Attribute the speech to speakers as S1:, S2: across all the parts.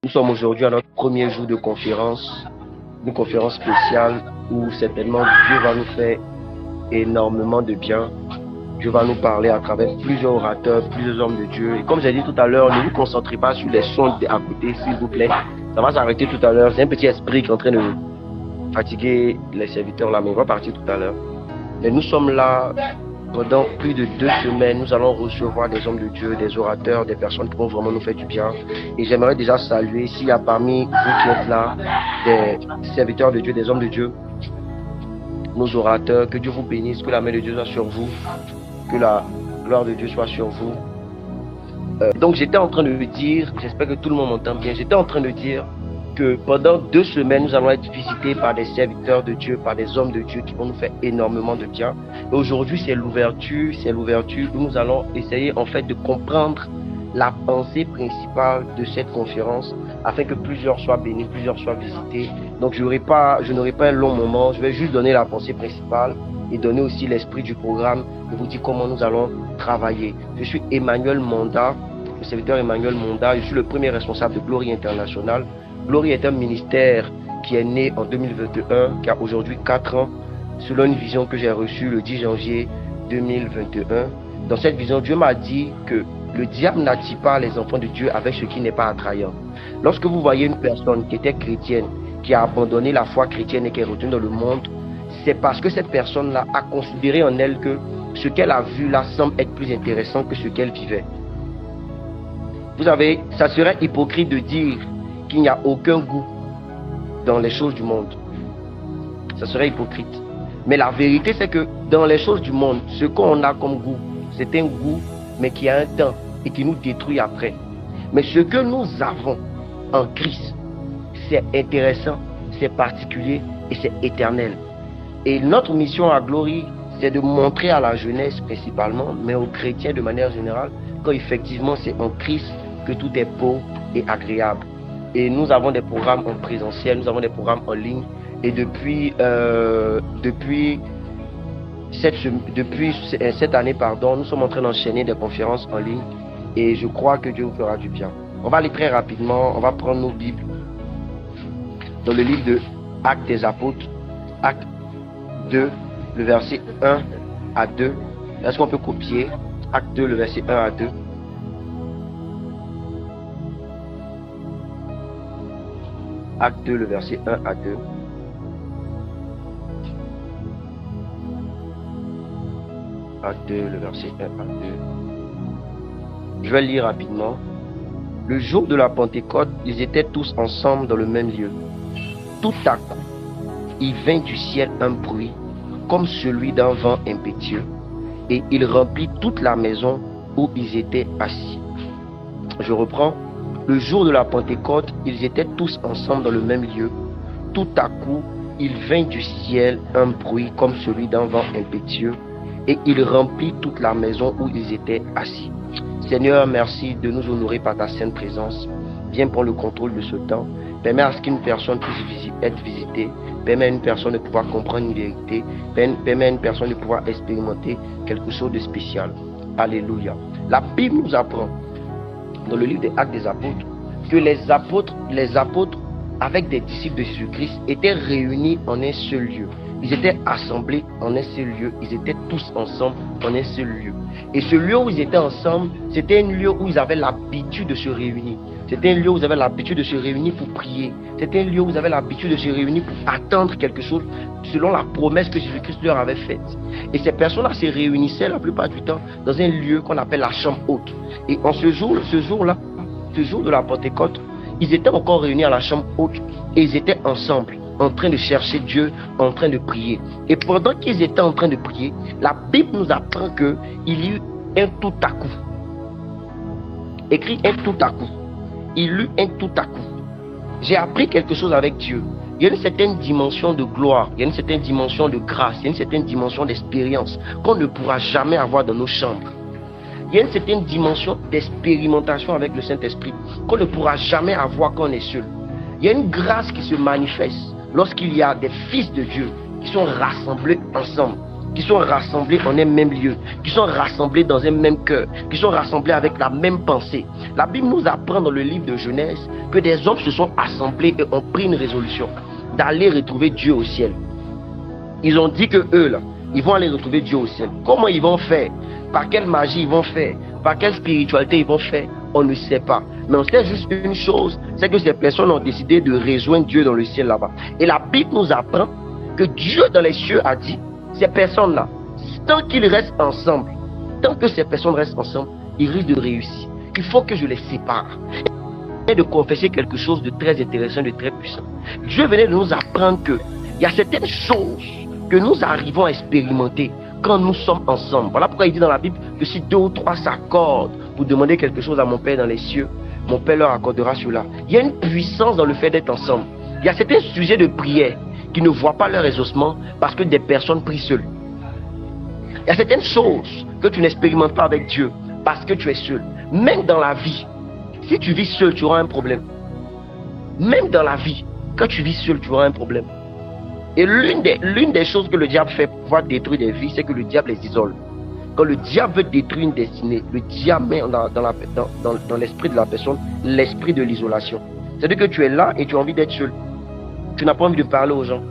S1: Nous sommes aujourd'hui à notre premier jour de conférence, une conférence spéciale où certainement Dieu va nous faire énormément de bien. Dieu va nous parler à travers plusieurs orateurs, plusieurs hommes de Dieu. Et comme j'ai dit tout à l'heure, ne vous concentrez pas sur les sons à côté, s'il vous plaît. Ça va s'arrêter tout à l'heure. C'est un petit esprit qui est en train de fatiguer les serviteurs là, mais on va partir tout à l'heure. Mais nous sommes là pendant plus de 2 semaines. Nous allons recevoir des hommes de Dieu, des orateurs, des personnes qui vont vraiment nous faire du bien. Et j'aimerais déjà saluer, s'il y a parmi vous qui êtes là, des serviteurs de Dieu, des hommes de Dieu, nos orateurs, que Dieu vous bénisse, que la main de Dieu soit sur vous, que la gloire de Dieu soit sur vous. Donc j'étais en train de dire, j'espère que tout le monde m'entend bien, j'étais en train de dire que pendant 2 semaines, nous allons être visités par des serviteurs de Dieu, par des hommes de Dieu qui vont nous faire énormément de bien. Et aujourd'hui, c'est l'ouverture où nous allons essayer en fait de comprendre la pensée principale de cette conférence afin que plusieurs soient bénis, plusieurs soient visités. Donc je n'aurai pas un long moment, je vais juste donner la pensée principale et donner aussi l'esprit du programme et vous dire comment nous allons travailler. Je suis Emmanuel Monda, le serviteur Emmanuel Monda, je suis le premier responsable de Glory International. Glory est un ministère qui est né en 2021, qui a aujourd'hui 4 ans, selon une vision que j'ai reçue le 10 janvier 2021. Dans cette vision, Dieu m'a dit que le diable n'attire pas les enfants de Dieu avec ce qui n'est pas attrayant. Lorsque vous voyez une personne qui était chrétienne, qui a abandonné la foi chrétienne et qui est retournée dans le monde, c'est parce que cette personne-là a considéré en elle que ce qu'elle a vu là semble être plus intéressant que ce qu'elle vivait. Vous savez, ça serait hypocrite de dire qu'il n'y a aucun goût dans les choses du monde. Ça serait hypocrite. Mais la vérité, c'est que dans les choses du monde, ce qu'on a comme goût, c'est un goût, mais qui a un temps et qui nous détruit après. Mais ce que nous avons en Christ, c'est intéressant, c'est particulier et c'est éternel. Et notre mission à Glory, c'est de montrer à la jeunesse principalement, mais aux chrétiens de manière générale, qu'effectivement c'est en Christ que tout est beau et agréable. Et nous avons des programmes en présentiel, nous avons des programmes en ligne. Et depuis cette année, nous sommes en train d'enchaîner des conférences en ligne. Et je crois que Dieu vous fera du bien. On va aller très rapidement, on va prendre nos Bibles. Dans le livre de Actes des Apôtres, Acte 2, le verset 1 à 2. Est-ce qu'on peut copier Acte 2, le verset 1 à 2. Acte 2, le verset 1 à 2. Acte 2, le verset 1 à 2. Je vais lire rapidement. Le jour de la Pentecôte, ils étaient tous ensemble dans le même lieu. Tout à coup, il vint du ciel un bruit, comme celui d'un vent impétueux, et il remplit toute la maison où ils étaient assis. Je reprends. Le jour de la Pentecôte, ils étaient tous ensemble dans le même lieu. Tout à coup, il vint du ciel un bruit comme celui d'un vent impétueux, et il remplit toute la maison où ils étaient assis. Seigneur, merci de nous honorer par ta sainte présence. Viens prendre le contrôle de ce temps. Permets à ce qu'une personne puisse être visitée. Permets à une personne de pouvoir comprendre une vérité. Permets à une personne de pouvoir expérimenter quelque chose de spécial. Alléluia. La Bible nous apprend, dans le livre des Actes des Apôtres, que les apôtres, avec des disciples de Jésus-Christ, étaient réunis en un seul lieu. Ils étaient assemblés en un seul lieu. Ils étaient tous ensemble en un seul lieu. Et ce lieu où ils étaient ensemble, c'était un lieu où ils avaient l'habitude de se réunir. C'était un lieu où ils avaient l'habitude de se réunir pour prier. C'était un lieu où ils avaient l'habitude de se réunir pour attendre quelque chose selon la promesse que Jésus-Christ leur avait faite. Et ces personnes-là se réunissaient la plupart du temps dans un lieu qu'on appelle la chambre haute. Et en ce jour de la Pentecôte, ils étaient encore réunis à la chambre haute et ils étaient ensemble, en train de chercher Dieu, en train de prier. Et pendant qu'ils étaient en train de prier, la Bible nous apprend qu'il y eut un tout à coup. Écrit un tout à coup. Il eut un tout à coup. J'ai appris quelque chose avec Dieu. Il y a une certaine dimension de gloire, il y a une certaine dimension de grâce, il y a une certaine dimension d'expérience qu'on ne pourra jamais avoir dans nos chambres. Il y a une certaine dimension d'expérimentation avec le Saint-Esprit qu'on ne pourra jamais avoir quand on est seul. Il y a une grâce qui se manifeste lorsqu'il y a des fils de Dieu qui sont rassemblés ensemble. qui sont rassemblés en un même lieu, qui sont rassemblés dans un même cœur, qui sont rassemblés avec la même pensée. La Bible nous apprend dans le livre de Genèse que des hommes se sont assemblés et ont pris une résolution d'aller retrouver Dieu au ciel. Ils ont dit que eux là, ils vont aller retrouver Dieu au ciel. Comment ils vont faire? Par quelle magie ils vont faire? Par quelle spiritualité ils vont faire? On ne sait pas. Mais on sait juste une chose, c'est que ces personnes ont décidé de rejoindre Dieu dans le ciel là-bas. Et la Bible nous apprend que Dieu dans les cieux a dit, ces personnes-là, tant qu'ils restent ensemble, tant que ces personnes restent ensemble, ils risquent de réussir. Il faut que je les sépare. Et de confesser quelque chose de très intéressant, de très puissant. Dieu venait de nous apprendre que il y a certaines choses que nous arrivons à expérimenter quand nous sommes ensemble. Voilà pourquoi il dit dans la Bible que si 2 ou 3 s'accordent pour demander quelque chose à mon Père dans les cieux, mon Père leur accordera cela. Il y a une puissance dans le fait d'être ensemble. Il y a certains sujets de prière qui ne voient pas leur exaucement parce que des personnes prient seules. Il y a certaines choses que tu n'expérimentes pas avec Dieu parce que tu es seul. Même dans la vie, si tu vis seul, tu auras un problème. Même dans la vie, quand tu vis seul, tu auras un problème. Et l'une des choses que le diable fait pour pouvoir détruire des vies, c'est que le diable les isole. Quand le diable veut détruire une destinée, le diable met dans l'esprit de la personne l'esprit de l'isolation. C'est-à-dire que tu es là et tu as envie d'être seul. Tu n'as pas envie de parler aux gens.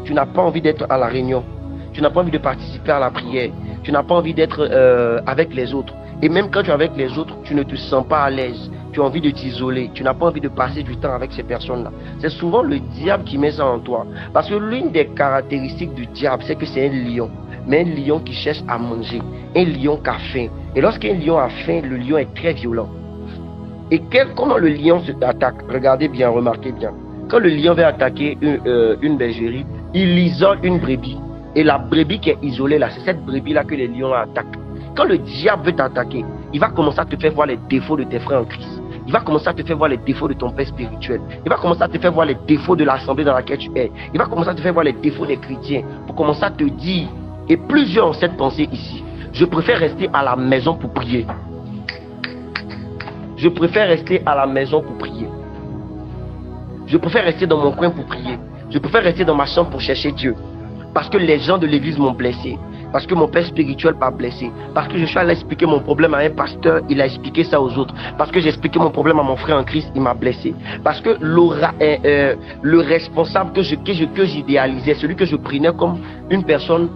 S1: Tu n'as pas envie d'être à la réunion. Tu n'as pas envie de participer à la prière. Tu n'as pas envie d'être avec les autres. Et même quand tu es avec les autres, tu ne te sens pas à l'aise. Tu as envie de t'isoler. Tu n'as pas envie de passer du temps avec ces personnes-là. C'est souvent le diable qui met ça en toi. Parce que l'une des caractéristiques du diable, c'est que c'est un lion. Mais un lion qui cherche à manger. Un lion qui a faim. Et lorsqu'un lion a faim, le lion est très violent. Et comment le lion se attaque? Regardez bien, remarquez bien. Quand le lion veut attaquer une bergerie, il isole une brebis. Et la brebis qui est isolée là, c'est cette brebis-là que les lions attaquent. Quand le diable veut t'attaquer, il va commencer à te faire voir les défauts de tes frères en Christ. Il va commencer à te faire voir les défauts de ton père spirituel. Il va commencer à te faire voir les défauts de l'assemblée dans laquelle tu es. Il va commencer à te faire voir les défauts des chrétiens. Pour commencer à te dire, et plusieurs ont cette pensée ici, je préfère rester à la maison pour prier. Je préfère rester à la maison pour prier. Je préfère rester dans mon coin pour prier. Je préfère rester dans ma chambre pour chercher Dieu. Parce que les gens de l'église m'ont blessé. Parce que mon père spirituel m'a blessé. Parce que je suis allé expliquer mon problème à un pasteur, il a expliqué ça aux autres. Parce que j'ai expliqué mon problème à mon frère en Christ, il m'a blessé. Parce que le responsable que j'idéalisais, celui que je prenais comme une personne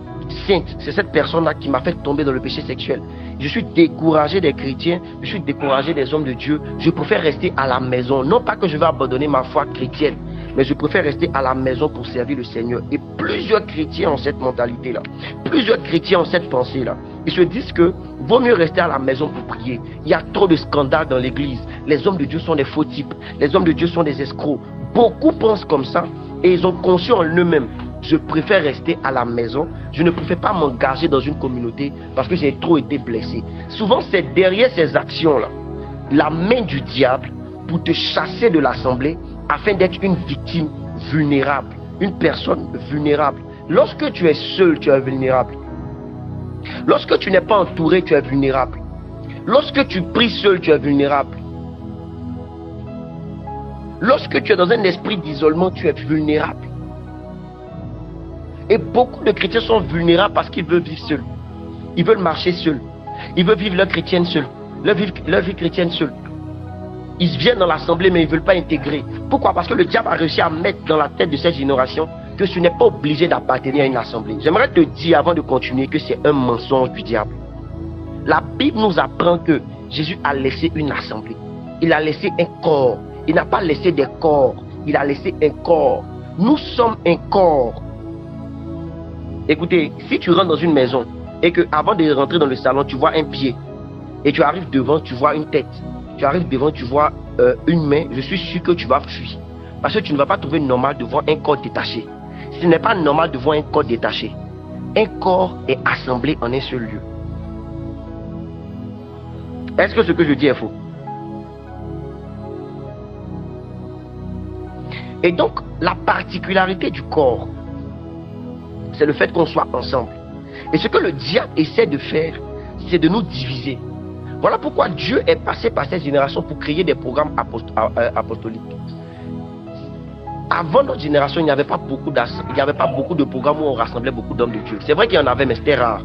S1: sainte, c'est cette personne-là qui m'a fait tomber dans le péché sexuel. Je suis découragé des chrétiens, je suis découragé des hommes de Dieu. Je préfère rester à la maison. Non pas que je vais abandonner ma foi chrétienne, mais je préfère rester à la maison pour servir le Seigneur. Et plusieurs chrétiens ont cette mentalité-là. Plusieurs chrétiens ont cette pensée-là. Ils se disent que vaut mieux rester à la maison pour prier. Il y a trop de scandales dans l'église. Les hommes de Dieu sont des faux types. Les hommes de Dieu sont des escrocs. Beaucoup pensent comme ça et ils ont conscience en eux-mêmes. Je préfère rester à la maison. Je ne préfère pas m'engager dans une communauté parce que j'ai trop été blessé. Souvent, c'est derrière ces actions-là, la main du diable pour te chasser de l'assemblée afin d'être une victime vulnérable, une personne vulnérable. Lorsque tu es seul, tu es vulnérable. Lorsque tu n'es pas entouré, tu es vulnérable. Lorsque tu pries seul, tu es vulnérable. Lorsque tu es dans un esprit d'isolement, tu es vulnérable. Et beaucoup de chrétiens sont vulnérables parce qu'ils veulent vivre seuls. Ils veulent marcher seuls. Ils veulent vivre leur chrétienne seule. Leur vie chrétienne seule. Ils viennent dans l'assemblée mais ils ne veulent pas intégrer. Pourquoi? Parce que le diable a réussi à mettre dans la tête de cette génération que tu n'es pas obligé d'appartenir à une assemblée. J'aimerais te dire avant de continuer que c'est un mensonge du diable. La Bible nous apprend que Jésus a laissé une assemblée. Il a laissé un corps. Il n'a pas laissé des corps. Il a laissé un corps. Nous sommes un corps. Écoutez, si tu rentres dans une maison et que avant de rentrer dans le salon, tu vois un pied et tu arrives devant, tu vois une tête. Tu arrives devant, tu vois une main, je suis sûr que tu vas fuir. Parce que tu ne vas pas trouver normal de voir un corps détaché. Ce n'est pas normal de voir un corps détaché. Un corps est assemblé en un seul lieu. Est-ce que ce que je dis est faux? Et donc, la particularité du corps, c'est le fait qu'on soit ensemble. Et ce que le diable essaie de faire, c'est de nous diviser. Voilà pourquoi Dieu est passé par cette génération pour créer des programmes apostoliques. Avant notre génération, il n'y avait pas beaucoup de programmes où on rassemblait beaucoup d'hommes de Dieu. C'est vrai qu'il y en avait, mais c'était rare.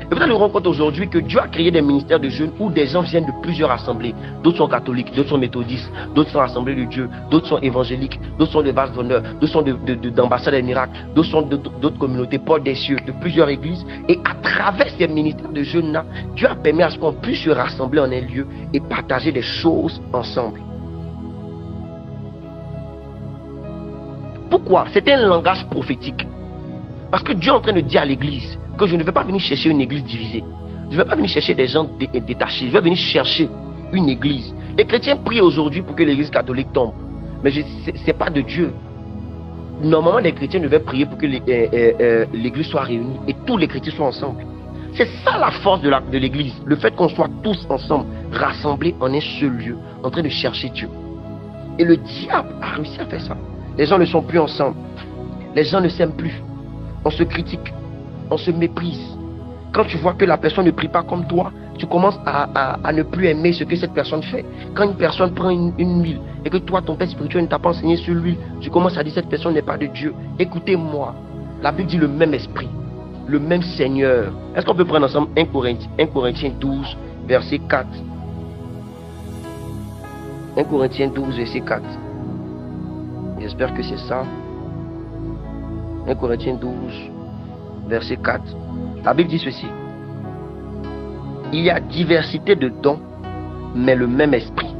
S1: Et vous allez vous rendre compte aujourd'hui que Dieu a créé des ministères de jeunes où des gens viennent de plusieurs assemblées. D'autres sont catholiques, d'autres sont méthodistes, d'autres sont assemblées de Dieu, d'autres sont évangéliques, d'autres sont de vases d'honneur, d'autres sont d'ambassades des miracles, d'autres sont d'autres communautés, Paul des cieux, de plusieurs églises. Et à travers ces ministères de jeunes-là, Dieu a permis à ce qu'on puisse se rassembler en un lieu et partager des choses ensemble. Pourquoi? C'était un langage prophétique. Parce que Dieu est en train de dire à l'église que je ne vais pas venir chercher une église divisée. Je ne vais pas venir chercher des gens détachés. Je vais venir chercher une église. Les chrétiens prient aujourd'hui pour que l'église catholique tombe. Mais ce n'est pas de Dieu. Normalement, les chrétiens devaient prier pour que l'église soit réunie et tous les chrétiens soient ensemble. C'est ça la force de l'église. Le fait qu'on soit tous ensemble, rassemblés en un seul lieu, en train de chercher Dieu. Et le diable a réussi à faire ça. Les gens ne sont plus ensemble. Les gens ne s'aiment plus. On se critique. On se méprise. Quand tu vois que la personne ne prie pas comme toi, tu commences à ne plus aimer ce que cette personne fait. Quand une personne prend une huile et que toi, ton père spirituel ne t'a pas enseigné sur l'huile, tu commences à dire cette personne n'est pas de Dieu. Écoutez-moi. La Bible dit le même esprit, le même Seigneur. Est-ce qu'on peut prendre ensemble 1 Corinthiens 12, verset 4. 1 Corinthiens 12, verset 4. J'espère que c'est ça. 1 Corinthiens 12, verset 4. La Bible dit ceci. Il y a diversité de dons, mais le même esprit.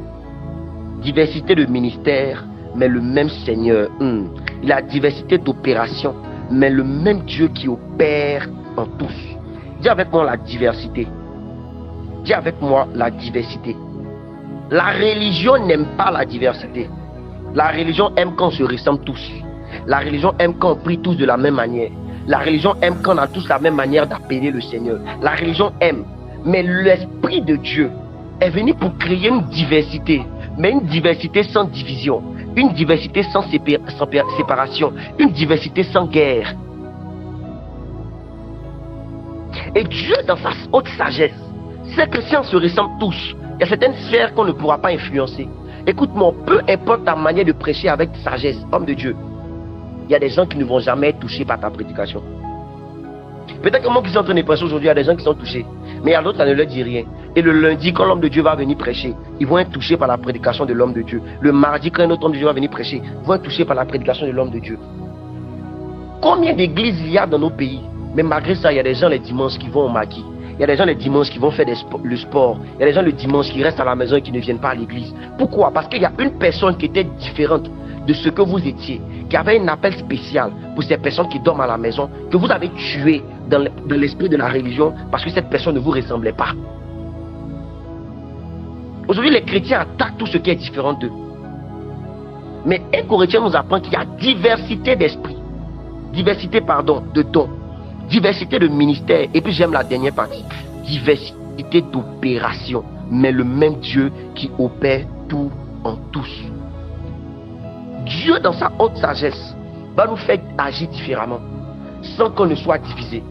S1: Diversité de ministères, mais le même Seigneur. Il y a diversité d'opérations, mais le même Dieu qui opère en tous. Dis avec moi la diversité. Dis avec moi la diversité. La religion n'aime pas la diversité. La religion aime quand on se ressemble tous. La religion aime quand on prie tous de la même manière. La religion aime quand on a tous la même manière d'appeler le Seigneur. La religion aime. Mais l'Esprit de Dieu est venu pour créer une diversité. Mais une diversité sans division. Une diversité sans séparation. Une diversité sans guerre. Et Dieu, dans sa haute sagesse, sait que si on se ressemble tous, il y a certaines sphères qu'on ne pourra pas influencer. Écoute-moi, peu importe ta manière de prêcher avec sagesse, homme de Dieu, il y a des gens qui ne vont jamais être touchés par ta prédication. Peut-être que moi qui suis en train de prêcher aujourd'hui, il y a des gens qui sont touchés. Mais il y a d'autres, ça ne leur dit rien. Et le lundi, quand l'homme de Dieu va venir prêcher, ils vont être touchés par la prédication de l'homme de Dieu. Le mardi, quand un autre homme de Dieu va venir prêcher, ils vont être touchés par la prédication de l'homme de Dieu. Combien d'églises il y a dans nos pays? Mais malgré ça, il y a des gens les dimanches qui vont au maquis. Il y a des gens les dimanches qui vont faire le sport. Il y a des gens le dimanche qui restent à la maison et qui ne viennent pas à l'église. Pourquoi? Parce qu'il y a une personne qui était différente de ce que vous étiez, qui avait un appel spécial pour ces personnes qui dorment à la maison, que vous avez tué dans l'esprit de la religion parce que cette personne ne vous ressemblait pas. Aujourd'hui, les chrétiens attaquent tout ce qui est différent d'eux. Mais un Corinthien nous apprend qu'il y a diversité d'esprit, diversité, de dons, diversité de ministères, et puis j'aime la dernière partie, diversité d'opérations, mais le même Dieu qui opère tout en tous. Dieu, dans sa haute sagesse, va nous faire agir différemment, sans qu'on ne soit divisé.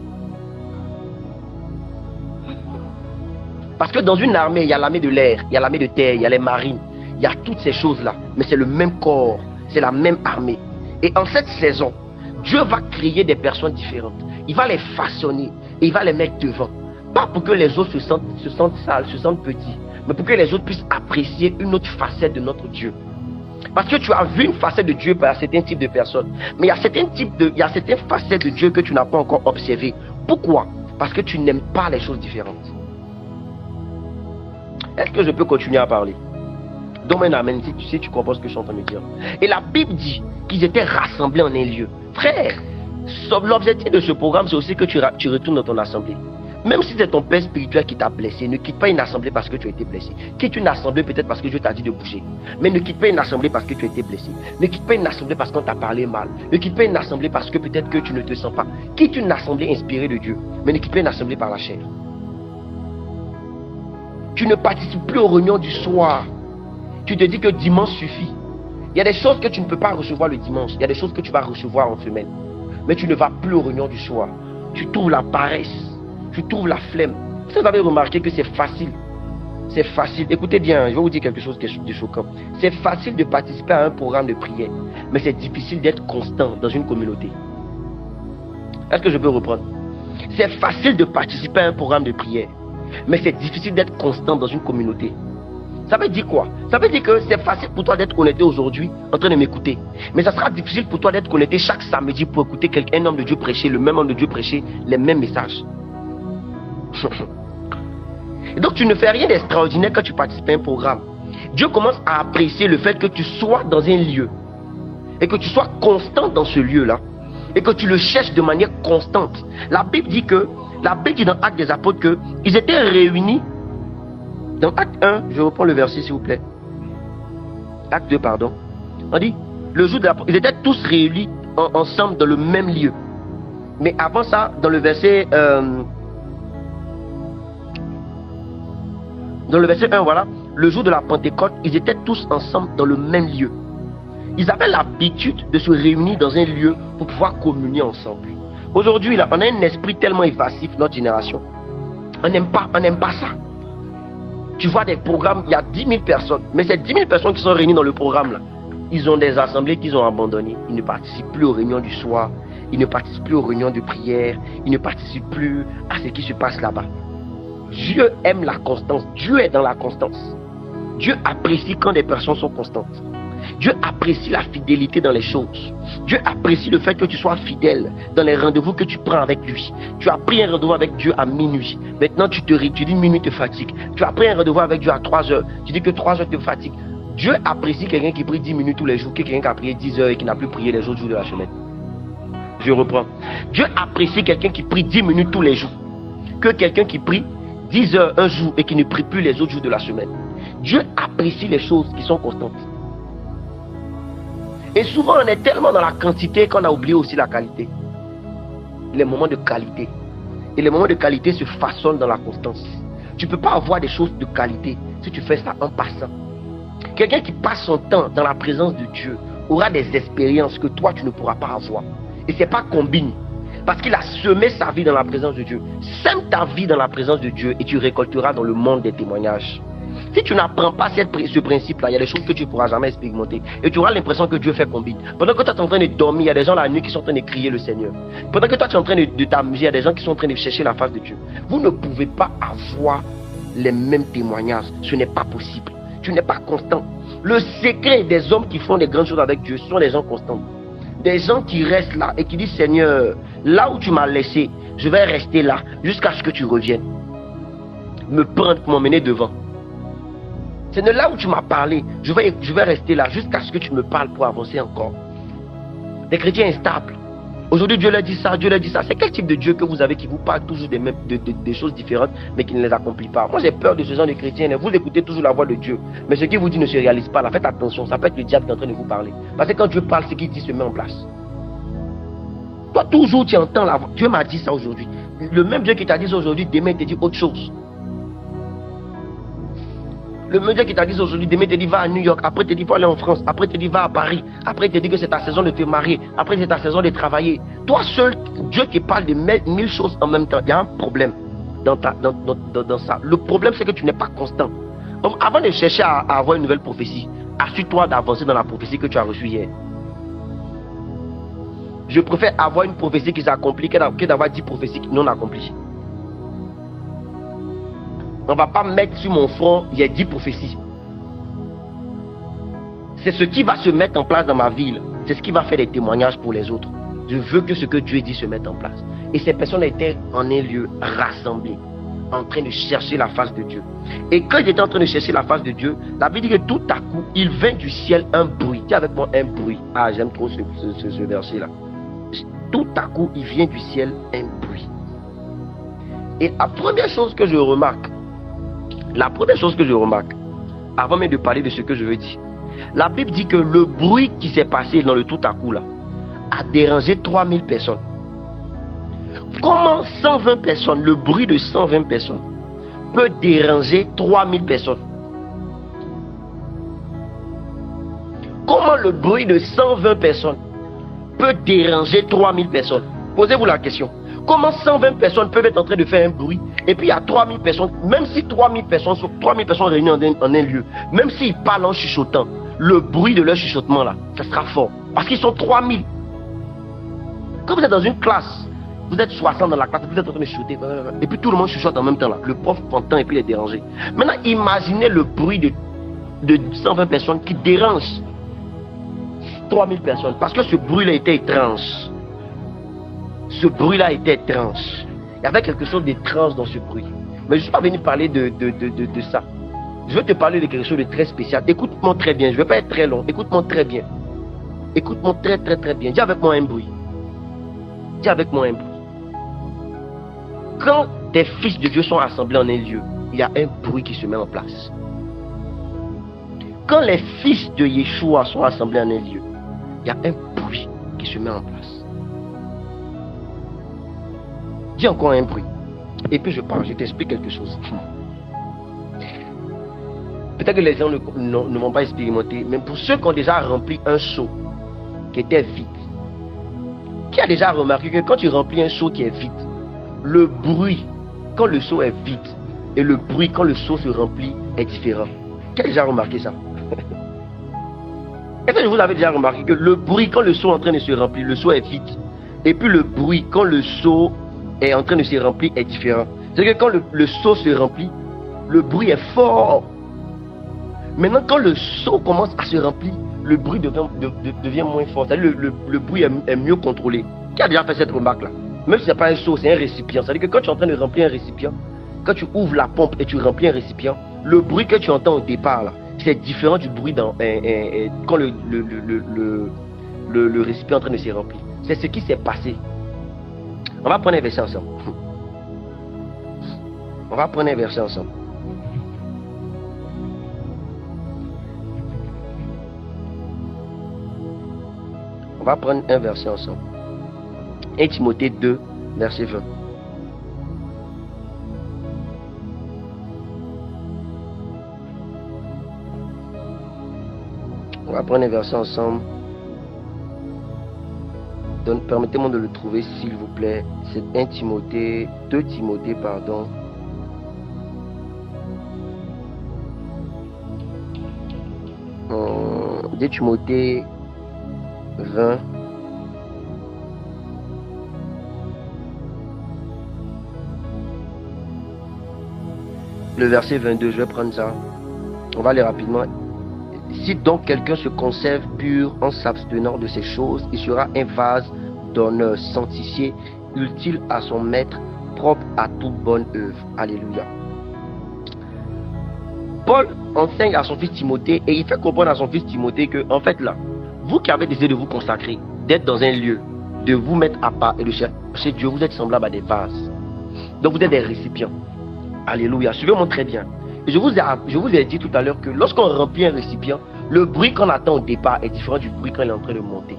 S1: Parce que dans une armée, il y a l'armée de l'air, il y a l'armée de terre, il y a les marines, il y a toutes ces choses-là, mais c'est le même corps, c'est la même armée. Et en cette saison, Dieu va créer des personnes différentes. Il va les façonner et il va les mettre devant. Pas pour que les autres se sentent sales, se sentent petits, mais pour que les autres puissent apprécier une autre facette de notre Dieu. Parce que tu as vu une facette de Dieu par certains types de personnes. Mais il y a certaines facettes de Dieu que tu n'as pas encore observées. Pourquoi? Parce que tu n'aimes pas les choses différentes. Est-ce que je peux continuer à parler? Donne-moi un amen si tu comprends ce que je suis en train de dire. Et la Bible dit qu'ils étaient rassemblés en un lieu. Frère, l'objectif de ce programme, c'est aussi que tu retournes dans ton assemblée. Même si c'est ton père spirituel qui t'a blessé, ne quitte pas une assemblée parce que tu as été blessé. Quitte une assemblée peut-être parce que Dieu t'a dit de bouger. Mais ne quitte pas une assemblée parce que tu as été blessé. Ne quitte pas une assemblée parce qu'on t'a parlé mal. Ne quitte pas une assemblée parce que peut-être que tu ne te sens pas. Quitte une assemblée inspirée de Dieu. Mais ne quitte pas une assemblée par la chair. Tu ne participes plus aux réunions du soir. Tu te dis que dimanche suffit. Il y a des choses que tu ne peux pas recevoir le dimanche. Il y a des choses que tu vas recevoir en semaine. Mais tu ne vas plus aux réunions du soir. Tu trouves la paresse. Tu trouves la flemme. Vous avez remarqué que c'est facile. c'est facile. Écoutez bien, je vais vous dire quelque chose de choquant. C'est facile de participer à un programme de prière, mais c'est difficile d'être constant dans une communauté. Est-ce que je peux reprendre? C'est facile de participer à un programme de prière, mais c'est difficile d'être constant dans une communauté. Ça veut dire quoi? Ça veut dire que c'est facile pour toi d'être connecté aujourd'hui en train de m'écouter. Mais ça sera difficile pour toi d'être connecté chaque samedi pour écouter un homme de Dieu prêcher, le même homme de Dieu prêcher les mêmes messages. Et donc tu ne fais rien d'extraordinaire quand tu participes à un programme. Dieu commence à apprécier le fait que tu sois dans un lieu et que tu sois constant dans ce lieu-là et que tu le cherches de manière constante. La Bible dit dans Actes des Apôtres qu'ils étaient réunis. Dans Acte 1, je reprends le verset s'il vous plaît. Acte 2, pardon. On dit, le jour de la... Ils étaient tous réunis ensemble dans le même lieu. Mais avant ça, dans le verset 1, voilà, le jour de la Pentecôte, ils étaient tous ensemble dans le même lieu. Ils avaient l'habitude de se réunir dans un lieu pour pouvoir communier ensemble. Aujourd'hui, on a un esprit tellement évasif, notre génération. On n'aime pas ça. Tu vois des programmes, il y a 10 000 personnes. Mais ces 10 000 personnes qui sont réunies dans le programme là, ils ont des assemblées qu'ils ont abandonnées. Ils ne participent plus aux réunions du soir. Ils ne participent plus aux réunions de prière. Ils ne participent plus à ce qui se passe là-bas. Dieu aime la constance. Dieu est dans la constance. Dieu apprécie quand des personnes sont constantes. Dieu apprécie la fidélité dans les choses. Dieu apprécie le fait que tu sois fidèle dans les rendez-vous que tu prends avec lui. Tu as pris un rendez-vous avec Dieu à minuit. Maintenant tu dis minuit te fatigue. Tu as pris un rendez-vous avec Dieu à 3 heures. Tu dis que 3 heures te fatigue. Dieu apprécie quelqu'un qui prie 10 minutes tous les jours que quelqu'un qui a prié 10 heures et qui n'a plus prié les autres jours de la semaine. Je reprends. Dieu apprécie quelqu'un qui prie 10 minutes tous les jours que quelqu'un qui prie 10 heures un jour et qui ne prie plus les autres jours de la semaine. Dieu apprécie les choses qui sont constantes. Et souvent on est tellement dans la quantité qu'on a oublié aussi la qualité. Les moments de qualité. Et les moments de qualité se façonnent dans la constance. Tu ne peux pas avoir des choses de qualité si tu fais ça en passant. Quelqu'un qui passe son temps dans la présence de Dieu aura des expériences que toi tu ne pourras pas avoir. Et c'est pas combine. Parce qu'il a semé sa vie dans la présence de Dieu. Sème ta vie dans la présence de Dieu et tu récolteras dans le monde des témoignages. Si tu n'apprends pas ce principe-là, il y a des choses que tu ne pourras jamais expérimenter. Et tu auras l'impression que Dieu fait combine. Pendant que toi tu es en train de dormir, il y a des gens la nuit qui sont en train de crier le Seigneur. Pendant que toi tu es en train de t'amuser, il y a des gens qui sont en train de chercher la face de Dieu. Vous ne pouvez pas avoir les mêmes témoignages. Ce n'est pas possible. Tu n'es pas constant. Le secret des hommes qui font des grandes choses avec Dieu, ce sont des gens constants. Des gens qui restent là et qui disent, Seigneur, là où tu m'as laissé, je vais rester là jusqu'à ce que tu reviennes. Me prendre pour m'emmener devant. C'est de là où tu m'as parlé. Je vais rester là jusqu'à ce que tu me parles pour avancer encore. Des chrétiens instables. Aujourd'hui, Dieu leur dit ça, Dieu leur dit ça. C'est quel type de Dieu que vous avez qui vous parle toujours des choses différentes, mais qui ne les accomplit pas? Moi, j'ai peur de ce genre de chrétiens. Vous écoutez toujours la voix de Dieu, mais ce qu'il vous dit ne se réalise pas. Là, faites attention, ça peut être le diable qui est en train de vous parler. Parce que quand Dieu parle, ce qu'il dit se met en place. Toi, toujours, tu entends la voix. Dieu m'a dit ça aujourd'hui. Le même Dieu qui t'a dit ça aujourd'hui, demain, il te dit autre chose. Le même Dieu qui t'a dit ça aujourd'hui, demain, il te dit va à New York. Après, il te dit va aller en France. Après, il te dit va à Paris. Après, il te dit que c'est ta saison de te marier. Après, c'est ta saison de travailler. Toi seul, Dieu qui parle de 1000 choses en même temps. Il y a un problème dans ça. Le problème, c'est que tu n'es pas constant. Donc, avant de chercher à avoir une nouvelle prophétie, assure-toi d'avancer dans la prophétie que tu as reçue hier. Je préfère avoir une prophétie qui s'accomplit que d'avoir 10 prophéties non accomplies. On ne va pas mettre sur mon front, il y a 10 prophéties. C'est ce qui va se mettre en place dans ma ville. C'est ce qui va faire des témoignages pour les autres. Je veux que ce que Dieu dit se mette en place. Et ces personnes étaient en un lieu rassemblées, en train de chercher la face de Dieu. Et quand ils étaient en train de chercher la face de Dieu, la Bible dit que tout à coup, il vint du ciel un bruit. Dis avec moi un bruit. Ah, j'aime trop ce verset-là. Tout à coup, il vient du ciel un bruit. Et la première chose que je remarque, avant même de parler de ce que je veux dire, la Bible dit que le bruit qui s'est passé dans le tout à coup là, a dérangé 3000 personnes. Comment 120 personnes, le bruit de 120 personnes, peut déranger 3000 personnes? Comment le bruit de 120 personnes peut déranger 3000 personnes? Posez-vous la question. Comment 120 personnes peuvent être en train de faire un bruit et puis il y a 3000 personnes, même si 3000 personnes sont réunies en un lieu, même s'ils parlent en chuchotant, le bruit de leur chuchotement là, ça sera fort. Parce qu'ils sont 3000. Quand vous êtes dans une classe, vous êtes 60 dans la classe, vous êtes en train de chuchoter, et puis tout le monde chuchote en même temps là. Le prof entend et puis il est dérangé. Maintenant, imaginez le bruit de 120 personnes qui dérange 3000 personnes. Parce que ce bruit-là était étrange. Ce bruit-là était étrange. Il y avait quelque chose d'étrange dans ce bruit. Mais je ne suis pas venu parler de ça. Je veux te parler de quelque chose de très spécial. Écoute-moi très bien. Je ne vais pas être très long. Écoute-moi très bien. Écoute-moi très très très bien. Dis avec moi un bruit. Dis avec moi un bruit. Quand des fils de Dieu sont assemblés en un lieu, il y a un bruit qui se met en place. Quand les fils de Yeshua sont assemblés en un lieu, il y a un bruit qui se met en place. Dis encore un bruit. Et puis je parle, je t'explique quelque chose. Peut-être que les gens ne m'ont pas expérimenté, mais pour ceux qui ont déjà rempli un seau qui était vide, qui a déjà remarqué que quand tu remplis un seau qui est vide, le bruit quand le seau est vide et le bruit quand le seau se remplit est différent? Qui a déjà remarqué ça? Est-ce que vous avez déjà remarqué que le bruit quand le seau est en train de se remplir, le seau est vide, et puis le bruit quand le seau est en train de se remplir est différent? C'est que quand le seau se remplit, le bruit est fort. Maintenant, quand le seau commence à se remplir, le bruit devient moins fort. C'est-à-dire le bruit est mieux contrôlé. Qui a déjà fait cette remarque-là? Même si ce n'est pas un seau, c'est un récipient. C'est-à-dire que quand tu es en train de remplir un récipient, quand tu ouvres la pompe et tu remplis un récipient, le bruit que tu entends au départ, là, c'est différent du bruit quand le récipient est en train de se remplir. C'est ce qui s'est passé. On va prendre un verset ensemble. On va prendre un verset ensemble. On va prendre un verset ensemble. 1 Timothée 2, verset 20. On va prendre un verset ensemble. Donc, permettez-moi de le trouver, s'il vous plaît. C'est 2 Timothée, pardon. « 2 Timothée 20. Le verset 22, je vais prendre ça. On va aller rapidement. Si donc quelqu'un se conserve pur en s'abstenant de ces choses, il sera un vase d'honneur, sanctifié, utile à son maître, propre à toute bonne œuvre. Alléluia. Paul enseigne à son fils Timothée et il fait comprendre à son fils Timothée que, en fait là, vous qui avez décidé de vous consacrer, d'être dans un lieu, de vous mettre à part et de chercher Dieu, vous êtes semblable à des vases. Donc vous êtes des récipients. Alléluia. Suivez-moi très bien. Je vous ai dit tout à l'heure que lorsqu'on remplit un récipient, le bruit qu'on attend au départ est différent du bruit quand il est en train de monter.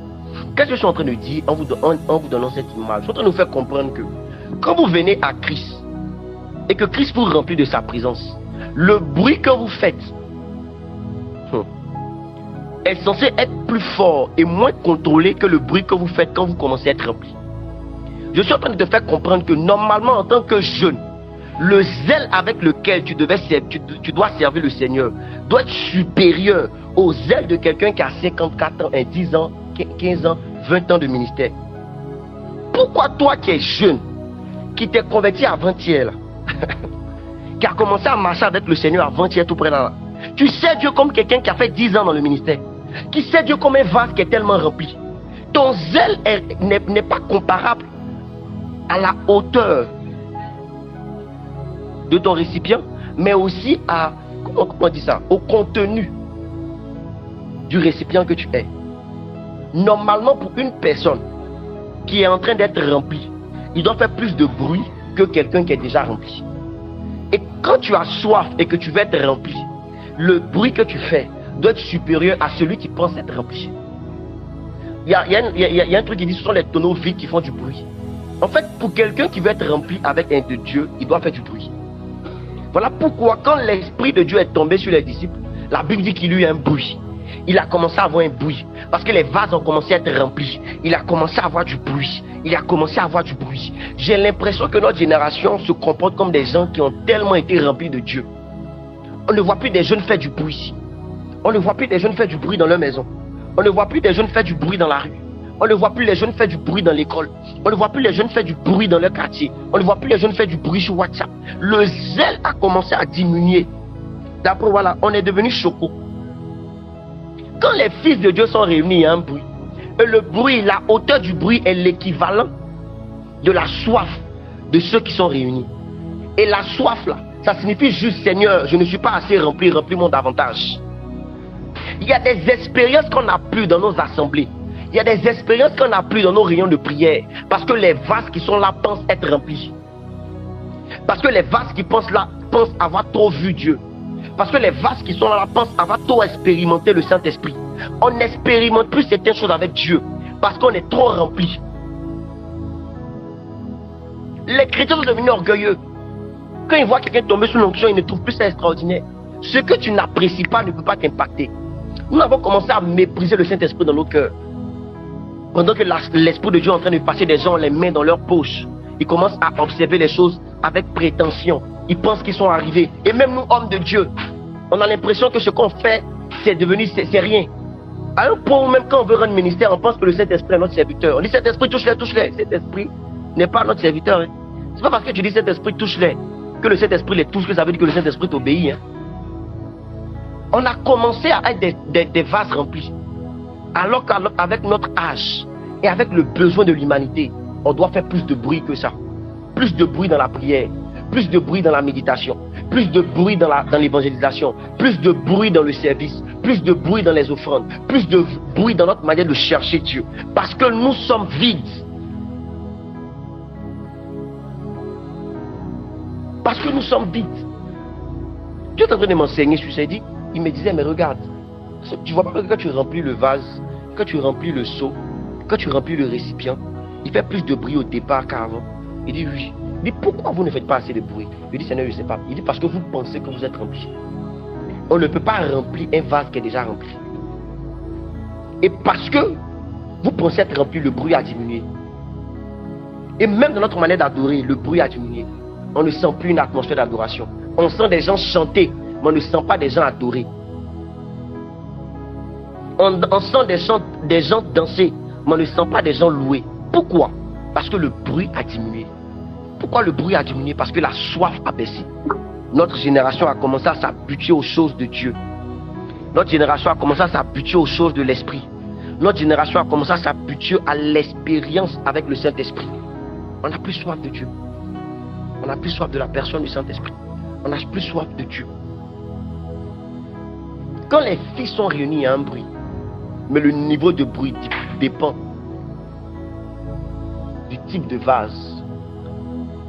S1: Qu'est-ce que je suis en train de dire en vous donnant cette image? Je suis en train de vous faire comprendre que quand vous venez à Christ et que Christ vous remplit de sa présence, le bruit que vous faites est censé être plus fort et moins contrôlé que le bruit que vous faites quand vous commencez à être rempli. Je suis en train de te faire comprendre que normalement en tant que jeune, le zèle avec lequel tu dois servir le Seigneur doit être supérieur au zèle de quelqu'un qui a 54 ans, 10 ans, 15 ans, 20 ans de ministère. Pourquoi toi qui es jeune, qui t'es converti avant-hier, qui a commencé à marcher avec le Seigneur avant-hier tout près là, tu sais Dieu comme quelqu'un qui a fait 10 ans dans le ministère, qui sait Dieu comme un vase qui est tellement rempli. Ton zèle n'est pas comparable à la hauteur de ton récipient, mais aussi à, comment on dit ça, au contenu du récipient que tu es. Normalement, pour une personne qui est en train d'être remplie, il doit faire plus de bruit que quelqu'un qui est déjà rempli. Et quand tu as soif et que tu veux être rempli, le bruit que tu fais doit être supérieur à celui qui pense être rempli. Il y a un truc qui dit, ce sont les tonneaux vides qui font du bruit. En fait, pour quelqu'un qui veut être rempli avec un de Dieu, il doit faire du bruit. Voilà pourquoi quand l'Esprit de Dieu est tombé sur les disciples, la Bible dit qu'il y a eu un bruit. Il a commencé à avoir un bruit. Parce que les vases ont commencé à être remplis. Il a commencé à avoir du bruit. il a commencé à avoir du bruit. J'ai l'impression que notre génération se comporte comme des gens qui ont tellement été remplis de Dieu. On ne voit plus des jeunes faire du bruit. On ne voit plus des jeunes faire du bruit dans leur maison. On ne voit plus des jeunes faire du bruit dans la rue. On ne voit plus les jeunes faire du bruit dans l'école. On ne voit plus les jeunes faire du bruit dans leur quartier. On ne voit plus les jeunes faire du bruit sur WhatsApp. Le zèle a commencé à diminuer. D'après, voilà, on est devenu choco. Quand les fils de Dieu sont réunis, il y a un bruit. Et le bruit, la hauteur du bruit est l'équivalent de la soif de ceux qui sont réunis. Et la soif là, ça signifie juste, Seigneur, je ne suis pas assez rempli, remplis-moi davantage. Il y a des expériences qu'on n'a plus dans nos assemblées. Il y a des expériences qu'on n'a plus dans nos réunions de prière. Parce que les vases qui sont là pensent être remplis. Parce que les vases qui pensent là pensent avoir trop vu Dieu. Parce que les vases qui sont là pensent avoir trop expérimenté le Saint-Esprit. On n'expérimente plus certaines choses avec Dieu. Parce qu'on est trop rempli. Les chrétiens sont devenus orgueilleux. Quand ils voient quelqu'un tomber sous l'onction, ils ne trouvent plus ça extraordinaire. Ce que tu n'apprécies pas ne peut pas t'impacter. Nous avons commencé à mépriser le Saint-Esprit dans nos cœurs. Pendant que l'Esprit de Dieu est en train de passer des gens les mains dans leurs poches, ils commencent à observer les choses avec prétention. Ils pensent qu'ils sont arrivés. Et même nous, hommes de Dieu, on a l'impression que ce qu'on fait, c'est devenu, c'est rien. À un point où même quand on veut rendre ministère, on pense que le Saint-Esprit est notre serviteur. On dit Saint-Esprit, touche-les, touche-les. Saint-Esprit n'est pas notre serviteur. Hein. C'est pas parce que tu dis Saint-Esprit, touche-les, que le Saint-Esprit les touche, que ça veut dire que le Saint-Esprit t'obéit. Hein. On a commencé à être des vases remplis. Alors qu'avec notre âge et avec le besoin de l'humanité, on doit faire plus de bruit que ça. Plus de bruit dans la prière, plus de bruit dans la méditation, plus de bruit dans l'évangélisation, plus de bruit dans le service, plus de bruit dans les offrandes, plus de bruit dans notre manière de chercher Dieu. Parce que nous sommes vides. Parce que nous sommes vides. Dieu est en train de m'enseigner sur ça. Il me disait, mais regarde, tu vois pas que quand tu remplis le vase, quand tu remplis le seau, quand tu remplis le récipient, il fait plus de bruit au départ qu'avant. Il dit oui. Il dit pourquoi vous ne faites pas assez de bruit? Je dis Seigneur, je ne sais pas. Il dit parce que vous pensez que vous êtes rempli. On ne peut pas remplir un vase qui est déjà rempli. Et parce que vous pensez être rempli, le bruit a diminué. Et même dans notre manière d'adorer, le bruit a diminué. On ne sent plus une atmosphère d'adoration. On sent des gens chanter, mais on ne sent pas des gens adorer. On sent des gens danser, mais on ne sent pas des gens louer. Pourquoi? Parce que le bruit a diminué. Pourquoi le bruit a diminué? Parce que la soif a baissé. Notre génération a commencé à s'habituer aux choses de Dieu. Notre génération a commencé à s'habituer aux choses de l'Esprit. Notre génération a commencé à s'habituer à l'expérience avec le Saint-Esprit. On n'a plus soif de Dieu. On n'a plus soif de la personne du Saint-Esprit. On n'a plus soif de Dieu. Quand les filles sont réunies, il y a un bruit. Mais le niveau de bruit dépend du type de vase.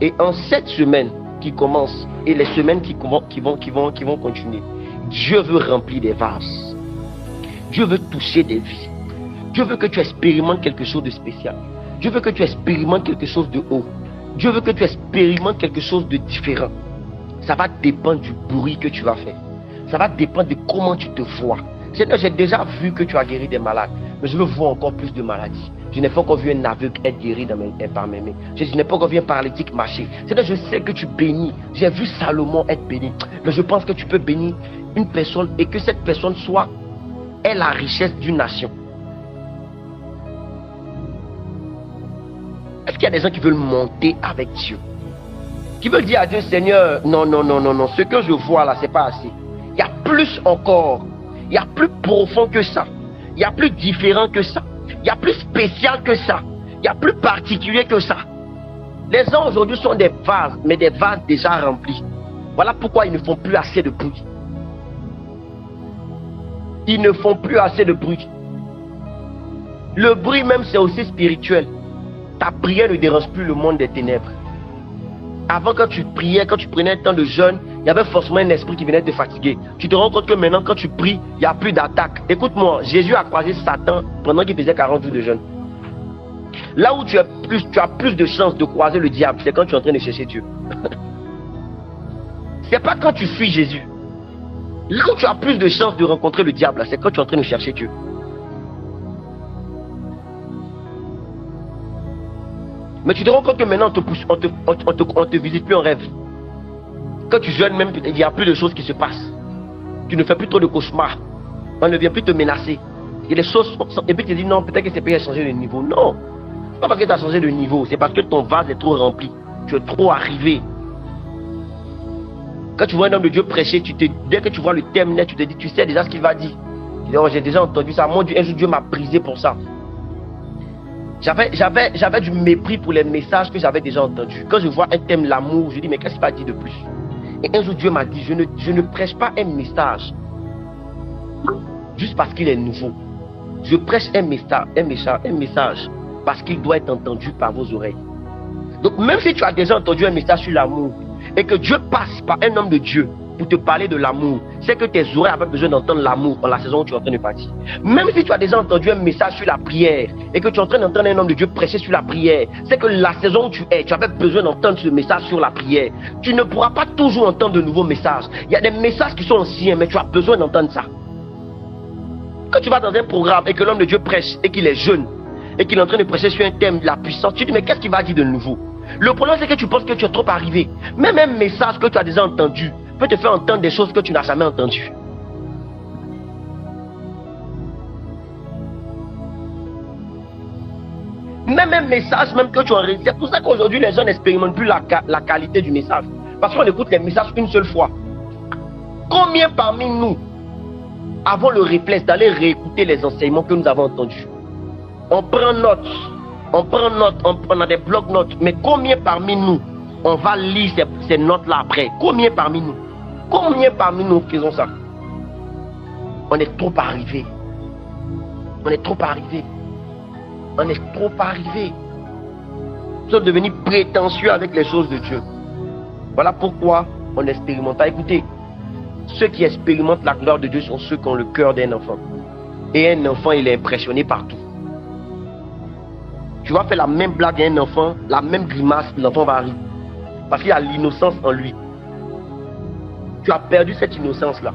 S1: Et en cette semaine qui commence et les semaines qui vont continuer, Dieu veut remplir des vases. Dieu veut toucher des vies. Dieu veut que tu expérimentes quelque chose de spécial. Dieu veut que tu expérimentes quelque chose de haut. Dieu veut que tu expérimentes quelque chose de différent. Ça va dépendre du bruit que tu vas faire. Ça va dépendre de comment tu te vois. Seigneur, j'ai déjà vu que tu as guéri des malades, mais je veux voir encore plus de maladies. Je n'ai pas encore vu un aveugle être guéri par mes mains. Je n'ai pas encore vu un paralytique marcher. Seigneur, je sais que tu bénis. J'ai vu Salomon être béni. Mais je pense que tu peux bénir une personne et que cette personne ait la richesse d'une nation. Est-ce qu'il y a des gens qui veulent monter avec Dieu? Qui veulent dire à Dieu, Seigneur, non, ce que je vois là, c'est pas assez. Il y a plus encore. Il y a plus profond que ça. Il y a plus différent que ça. Il y a plus spécial que ça. Il y a plus particulier que ça. Les gens aujourd'hui sont des vases, mais des vases déjà remplis. Voilà pourquoi ils ne font plus assez de bruit. Ils ne font plus assez de bruit. Le bruit même, c'est aussi spirituel. Ta prière ne dérange plus le monde des ténèbres. Avant, quand tu priais, quand tu prenais un temps de jeûne, il y avait forcément un esprit qui venait te fatiguer. Tu te rends compte que maintenant, quand tu pries, il n'y a plus d'attaque. Écoute-moi, Jésus a croisé Satan pendant qu'il faisait 40 jours de jeûne. Là où tu as plus de chances de croiser le diable, c'est quand tu es en train de chercher Dieu. C'est pas quand tu fuis Jésus. Là où tu as plus de chances de rencontrer le diable, c'est quand tu es en train de chercher Dieu. Mais tu te rends compte que maintenant, on te visite plus en rêve. Quand tu jeûnes même, il y a plus de choses qui se passent. Tu ne fais plus trop de cauchemars. On ne vient plus te menacer. Et les choses, et puis tu te dis non, peut-être que c'est parce que tu as changé de niveau. Non, c'est pas parce que tu as changé de niveau, c'est parce que ton vase est trop rempli. Tu es trop arrivé. Quand tu vois un homme de Dieu prêcher, dès que tu vois le thème net, tu te dis, tu sais déjà ce qu'il va dire. Tu dis, oh, j'ai déjà entendu ça. Mon Dieu, un jour Dieu m'a brisé pour ça. J'avais du mépris pour les messages que j'avais déjà entendus. Quand je vois un thème, l'amour, je dis, mais qu'est-ce qu'il va dire de plus? Et un jour Dieu m'a dit, je ne prêche pas un message juste parce qu'il est nouveau. Je prêche un message parce qu'il doit être entendu par vos oreilles. Donc même si tu as déjà entendu un message sur l'amour et que Dieu passe par un homme de Dieu pour te parler de l'amour, c'est que tes oreilles avaient besoin d'entendre l'amour en la saison où tu es en train de partir. Même si tu as déjà entendu un message sur la prière et que tu es en train d'entendre un homme de Dieu prêcher sur la prière, c'est que la saison où tu es, tu avais besoin d'entendre ce message sur la prière. Tu ne pourras pas toujours entendre de nouveaux messages. Il y a des messages qui sont anciens, mais tu as besoin d'entendre ça. Quand tu vas dans un programme et que l'homme de Dieu prêche et qu'il est jeune et qu'il est en train de prêcher sur un thème de la puissance, tu te dis mais qu'est-ce qu'il va dire de nouveau? Le problème c'est que tu penses que tu es trop arrivé. Même un message que tu as déjà entendu peut te faire entendre des choses que tu n'as jamais entendues. Même un message même que tu as enregistré. C'est pour ça qu'aujourd'hui les gens n'expérimentent plus la qualité du message. Parce qu'on écoute les messages une seule fois. Combien parmi nous avons le réflexe d'aller réécouter les enseignements que nous avons entendus? On prend note, on a des blocs-notes, mais combien parmi nous on va lire ces notes-là après? Combien parmi nous faisons ça? On est trop arrivé. Nous sommes devenus prétentieux avec les choses de Dieu. Voilà pourquoi on n'expérimente pas. Écoutez, ceux qui expérimentent la gloire de Dieu sont ceux qui ont le cœur d'un enfant. Et un enfant, il est impressionné partout. Tu vas faire la même blague à un enfant, la même grimace, l'enfant va rire. Parce qu'il y a l'innocence en lui. Tu as perdu cette innocence-là.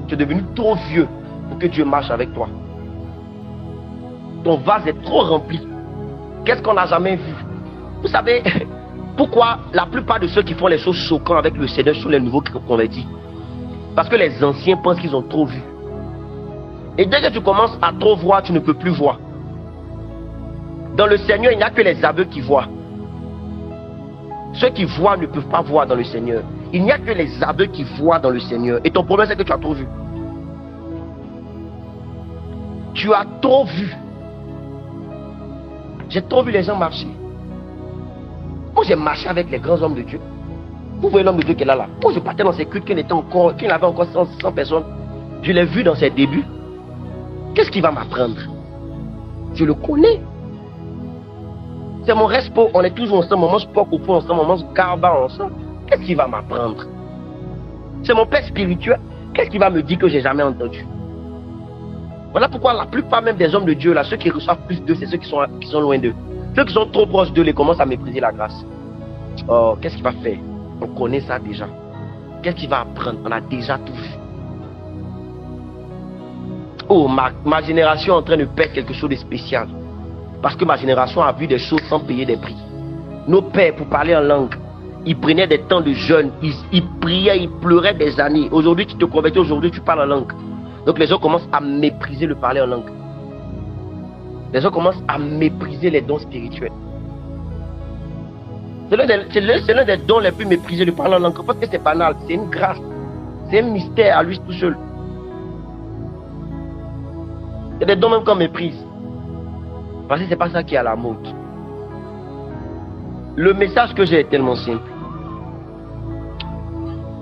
S1: Tu es devenu trop vieux pour que Dieu marche avec toi. Ton vase est trop rempli. Qu'est-ce qu'on n'a jamais vu? Vous savez pourquoi la plupart de ceux qui font les choses choquantes avec le Seigneur sont les nouveaux convertis? Parce que les anciens pensent qu'ils ont trop vu. Et dès que tu commences à trop voir, tu ne peux plus voir. Dans le Seigneur, il n'y a que les aveugles qui voient. Ceux qui voient ne peuvent pas voir dans le Seigneur. Il n'y a que les aveugles qui voient dans le Seigneur. Et ton problème, c'est que tu as trop vu. Tu as trop vu. J'ai trop vu les gens marcher. Moi, j'ai marché avec les grands hommes de Dieu. Vous voyez l'homme de Dieu qui est là. Moi, je partais dans ces cultes qu'il avait encore 100 personnes. Je l'ai vu dans ses débuts. Qu'est-ce qu'il va m'apprendre? Je le connais. C'est mon respo. On est toujours ensemble. On mange porc au fond ensemble. On mange garba ensemble. Qu'est-ce qu'il va m'apprendre? C'est mon père spirituel. Qu'est-ce qu'il va me dire que j'ai jamais entendu? Voilà pourquoi la plupart même des hommes de Dieu, là, ceux qui reçoivent plus d'eux, c'est ceux qui sont loin d'eux. Ceux qui sont trop proches d'eux, les commencent à mépriser la grâce. Oh, qu'est-ce qu'il va faire? On connaît ça déjà. Qu'est-ce qu'il va apprendre? On a déjà tout vu. Oh, ma génération est en train de perdre quelque chose de spécial. Parce que ma génération a vu des choses sans payer des prix. Nos pères, pour parler en langue, ils prenaient des temps de jeûne, ils priaient, ils pleuraient des années. Aujourd'hui, tu te convertis, aujourd'hui, tu parles en langue. Donc les gens commencent à mépriser le parler en langue. Les gens commencent à mépriser les dons spirituels. C'est l'un des dons les plus méprisés, le parler en langue. Parce que c'est banal, c'est une grâce. C'est un mystère à lui tout seul. Il y a des dons même qu'on méprise. Parce que c'est pas ça qui est à la mode. Le message que j'ai est tellement simple.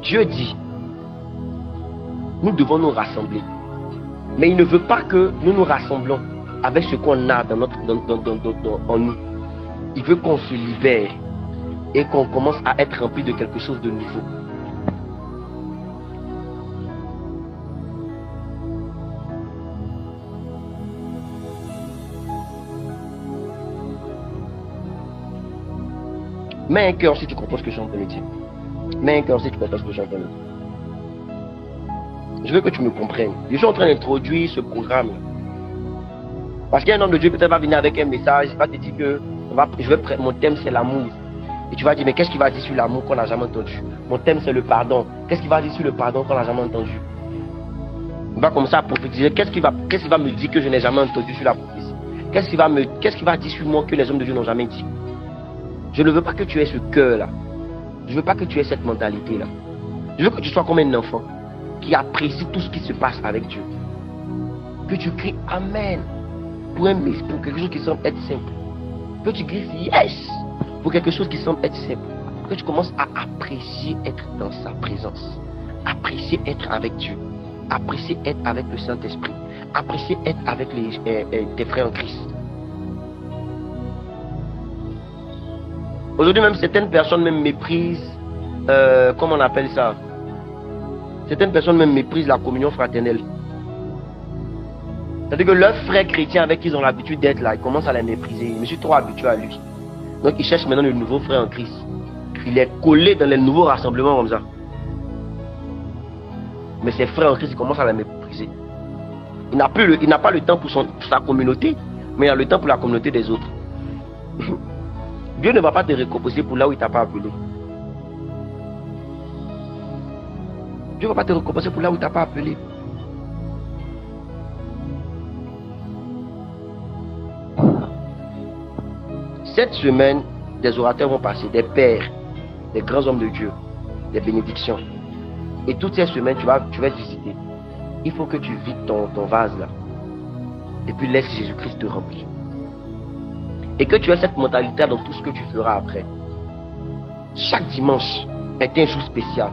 S1: Dieu dit, nous devons nous rassembler. Mais il ne veut pas que nous nous rassemblons avec ce qu'on a en nous. Il veut qu'on se libère et qu'on commence à être rempli de quelque chose de nouveau. Mets un cœur si tu comprends ce que je suis en train de dire. Mets un cœur si tu comprends ce que je suis en train de dire. Je veux que tu me comprennes. Je suis en train d'introduire ce programme. Parce qu'un homme de Dieu peut-être va venir avec un message, il va te dire que Mon thème c'est l'amour. Et tu vas dire, mais qu'est-ce qu'il va dire sur l'amour qu'on n'a jamais entendu? Mon thème c'est le pardon. Qu'est-ce qu'il va dire sur le pardon qu'on n'a jamais entendu? On va commencer à prophétiser. Qu'est-ce qu'il va me dire que je n'ai jamais entendu sur la prophétie? Qu'est-ce qu'il va dire sur moi que les hommes de Dieu n'ont jamais dit? Je ne veux pas que tu aies ce cœur-là. Je ne veux pas que tu aies cette mentalité-là. Je veux que tu sois comme un enfant qui apprécie tout ce qui se passe avec Dieu. Que tu cries Amen pour quelque chose qui semble être simple. Que tu cries Yes pour quelque chose qui semble être simple. Que tu commences à apprécier être dans sa présence. Apprécier être avec Dieu. Apprécier être avec le Saint-Esprit. Apprécier être avec tes frères en Christ. Aujourd'hui même, certaines personnes même méprisent, comment on appelle ça? Certaines personnes même méprisent la communion fraternelle. C'est-à-dire que leurs frères chrétiens avec qui ils ont l'habitude d'être là, ils commencent à les mépriser. Je me suis trop habitué à lui. Donc ils cherchent maintenant le nouveau frère en Christ. Il est collé dans les nouveaux rassemblements comme ça. Mais ses frères en Christ, ils commencent à les mépriser. Il n'a pas le temps pour sa communauté, mais il a le temps pour la communauté des autres. Dieu ne va pas te récompenser pour là où il ne t'a pas appelé. Dieu ne va pas te récompenser pour là où il ne t'a pas appelé. Cette semaine, des orateurs vont passer, des pères, des grands hommes de Dieu, des bénédictions. Et toutes ces semaines, tu vas visiter. Il faut que tu vides ton vase là. Et puis laisse Jésus-Christ te remplir. Et que tu aies cette mentalité dans tout ce que tu feras après. Chaque dimanche est un jour spécial.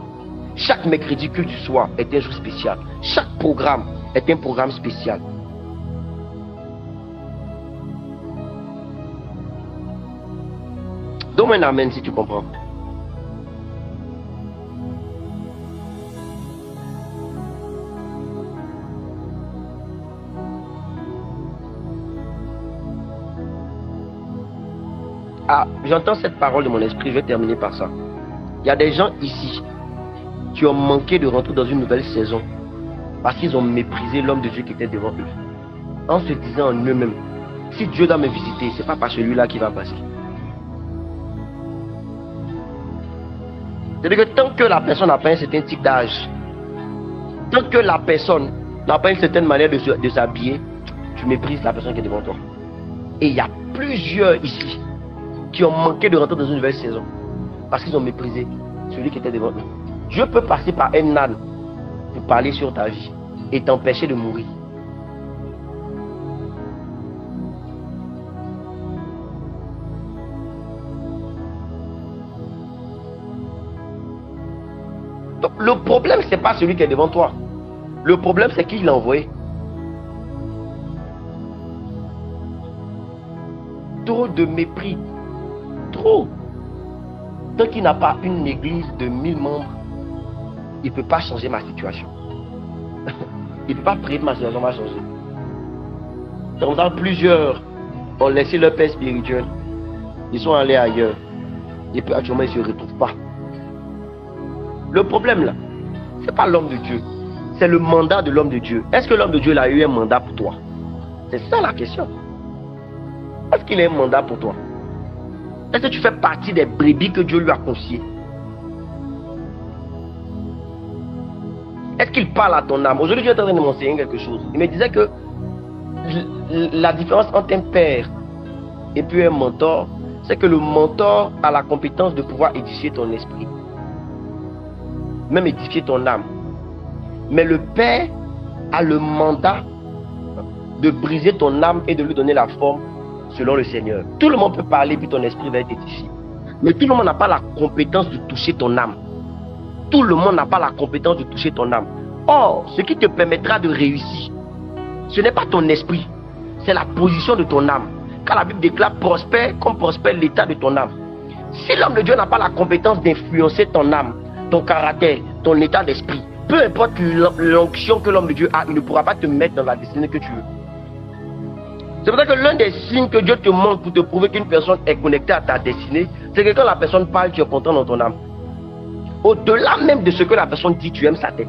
S1: Chaque mercredi que du soir est un jour spécial. Chaque programme est un programme spécial. Donne-moi un amen si tu comprends. Ah, j'entends cette parole de mon esprit, je vais terminer par ça. Il y a des gens ici qui ont manqué de rentrer dans une nouvelle saison parce qu'ils ont méprisé l'homme de Dieu qui était devant eux. En se disant en eux-mêmes, si Dieu doit me visiter, c'est pas par celui-là qui va passer. C'est-à-dire que tant que la personne n'a pas un certain type d'âge, tant que la personne n'a pas une certaine manière de s'habiller, tu méprises la personne qui est devant toi. Et il y a plusieurs ici qui ont manqué de rentrer dans une nouvelle saison parce qu'ils ont méprisé celui qui était devant eux. Dieu peut passer par un âne pour parler sur ta vie et t'empêcher de mourir. Donc le problème, c'est pas celui qui est devant toi. Le problème, c'est qui l'a envoyé. Trop de mépris. Trop. Tant qu'il n'a pas une église de 1000 membres, il ne peut pas changer ma situation. Il ne peut pas prier que ma situation va changer. Donc, plusieurs ont laissé leur père spirituel. Ils sont allés ailleurs. Et puis actuellement, ils ne se retrouvent pas. Le problème là, ce n'est pas l'homme de Dieu. C'est le mandat de l'homme de Dieu. Est-ce que l'homme de Dieu a eu un mandat pour toi? C'est ça la question. Est-ce qu'il a un mandat pour toi? Est-ce que tu fais partie des brebis que Dieu lui a confiées? Est-ce qu'il parle à ton âme? Aujourd'hui, Dieu est en train de m'enseigner quelque chose. Il me disait que la différence entre un père et puis un mentor, c'est que le mentor a la compétence de pouvoir édifier ton esprit, même édifier ton âme. Mais le père a le mandat de briser ton âme et de lui donner la forme selon le Seigneur. Tout le monde peut parler puis ton esprit va être édifié. Mais tout le monde n'a pas la compétence de toucher ton âme. Tout le monde n'a pas la compétence de toucher ton âme. Or, ce qui te permettra de réussir, ce n'est pas ton esprit, c'est la position de ton âme. Car la Bible déclare prospère comme prospère l'état de ton âme. Si l'homme de Dieu n'a pas la compétence d'influencer ton âme, ton caractère, ton état d'esprit, peu importe l'onction que l'homme de Dieu a, il ne pourra pas te mettre dans la destinée que tu veux. C'est pour ça que l'un des signes que Dieu te montre pour te prouver qu'une personne est connectée à ta destinée, c'est que quand la personne parle, tu es content dans ton âme. Au-delà même de ce que la personne dit, tu aimes sa tête.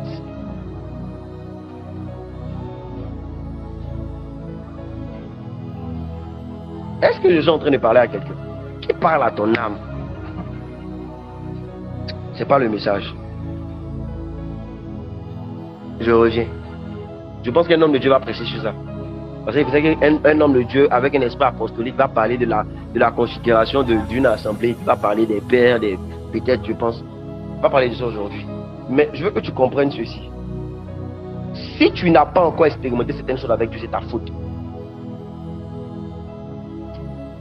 S1: Est-ce que je suis en train de parler à quelqu'un? Qui parle à ton âme? C'est pas le message. Je reviens. Je pense qu'un homme de Dieu va prêcher sur ça. Parce qu'un homme de Dieu avec un esprit apostolique va parler de la considération d'une assemblée, va parler des pères, peut-être, je pense, va parler de ça aujourd'hui. Mais je veux que tu comprennes ceci. Si tu n'as pas encore expérimenté certaines choses avec Dieu, c'est ta faute.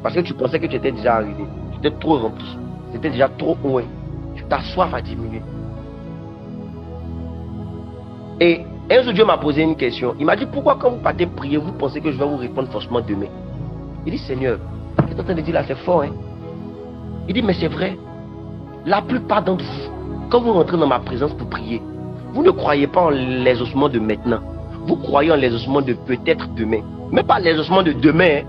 S1: Parce que tu pensais que tu étais déjà arrivé, tu étais trop rempli, tu étais déjà trop loin, ta soif a diminué. Et un jour, Dieu m'a posé une question. Il m'a dit, pourquoi quand vous partez prier, vous pensez que je vais vous répondre forcément demain? Il dit, Seigneur, ce que tu es en train de dire là, c'est fort, hein? Il dit, mais c'est vrai. La plupart d'entre vous, quand vous rentrez dans ma présence pour prier, vous ne croyez pas en les ossements de maintenant. Vous croyez en les ossements de peut-être demain. Mais pas les ossements de demain, hein?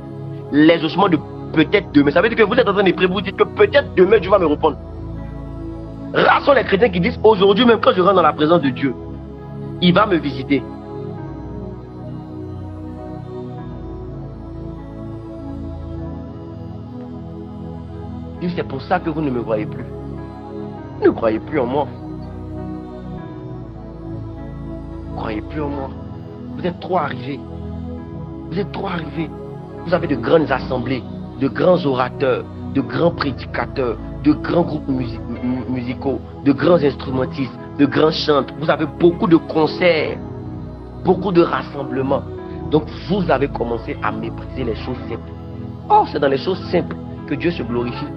S1: Les ossements de peut-être demain. Ça veut dire que vous êtes en train de prier, vous dites que peut-être demain, Dieu va me répondre. Rares sont les chrétiens qui disent, aujourd'hui, même quand je rentre dans la présence de Dieu, il va me visiter. C'est pour ça que vous ne me voyez plus. Vous ne croyez plus en moi. Vous ne croyez plus en moi. Vous êtes trop arrivés. Vous êtes trop arrivés. Vous avez de grandes assemblées, de grands orateurs, de grands prédicateurs, de grands groupes musicaux, de grands instrumentistes, de grands chants. Vous avez beaucoup de concerts, beaucoup de rassemblements. Donc vous avez commencé à mépriser les choses simples. Oh, c'est dans les choses simples que Dieu se glorifie.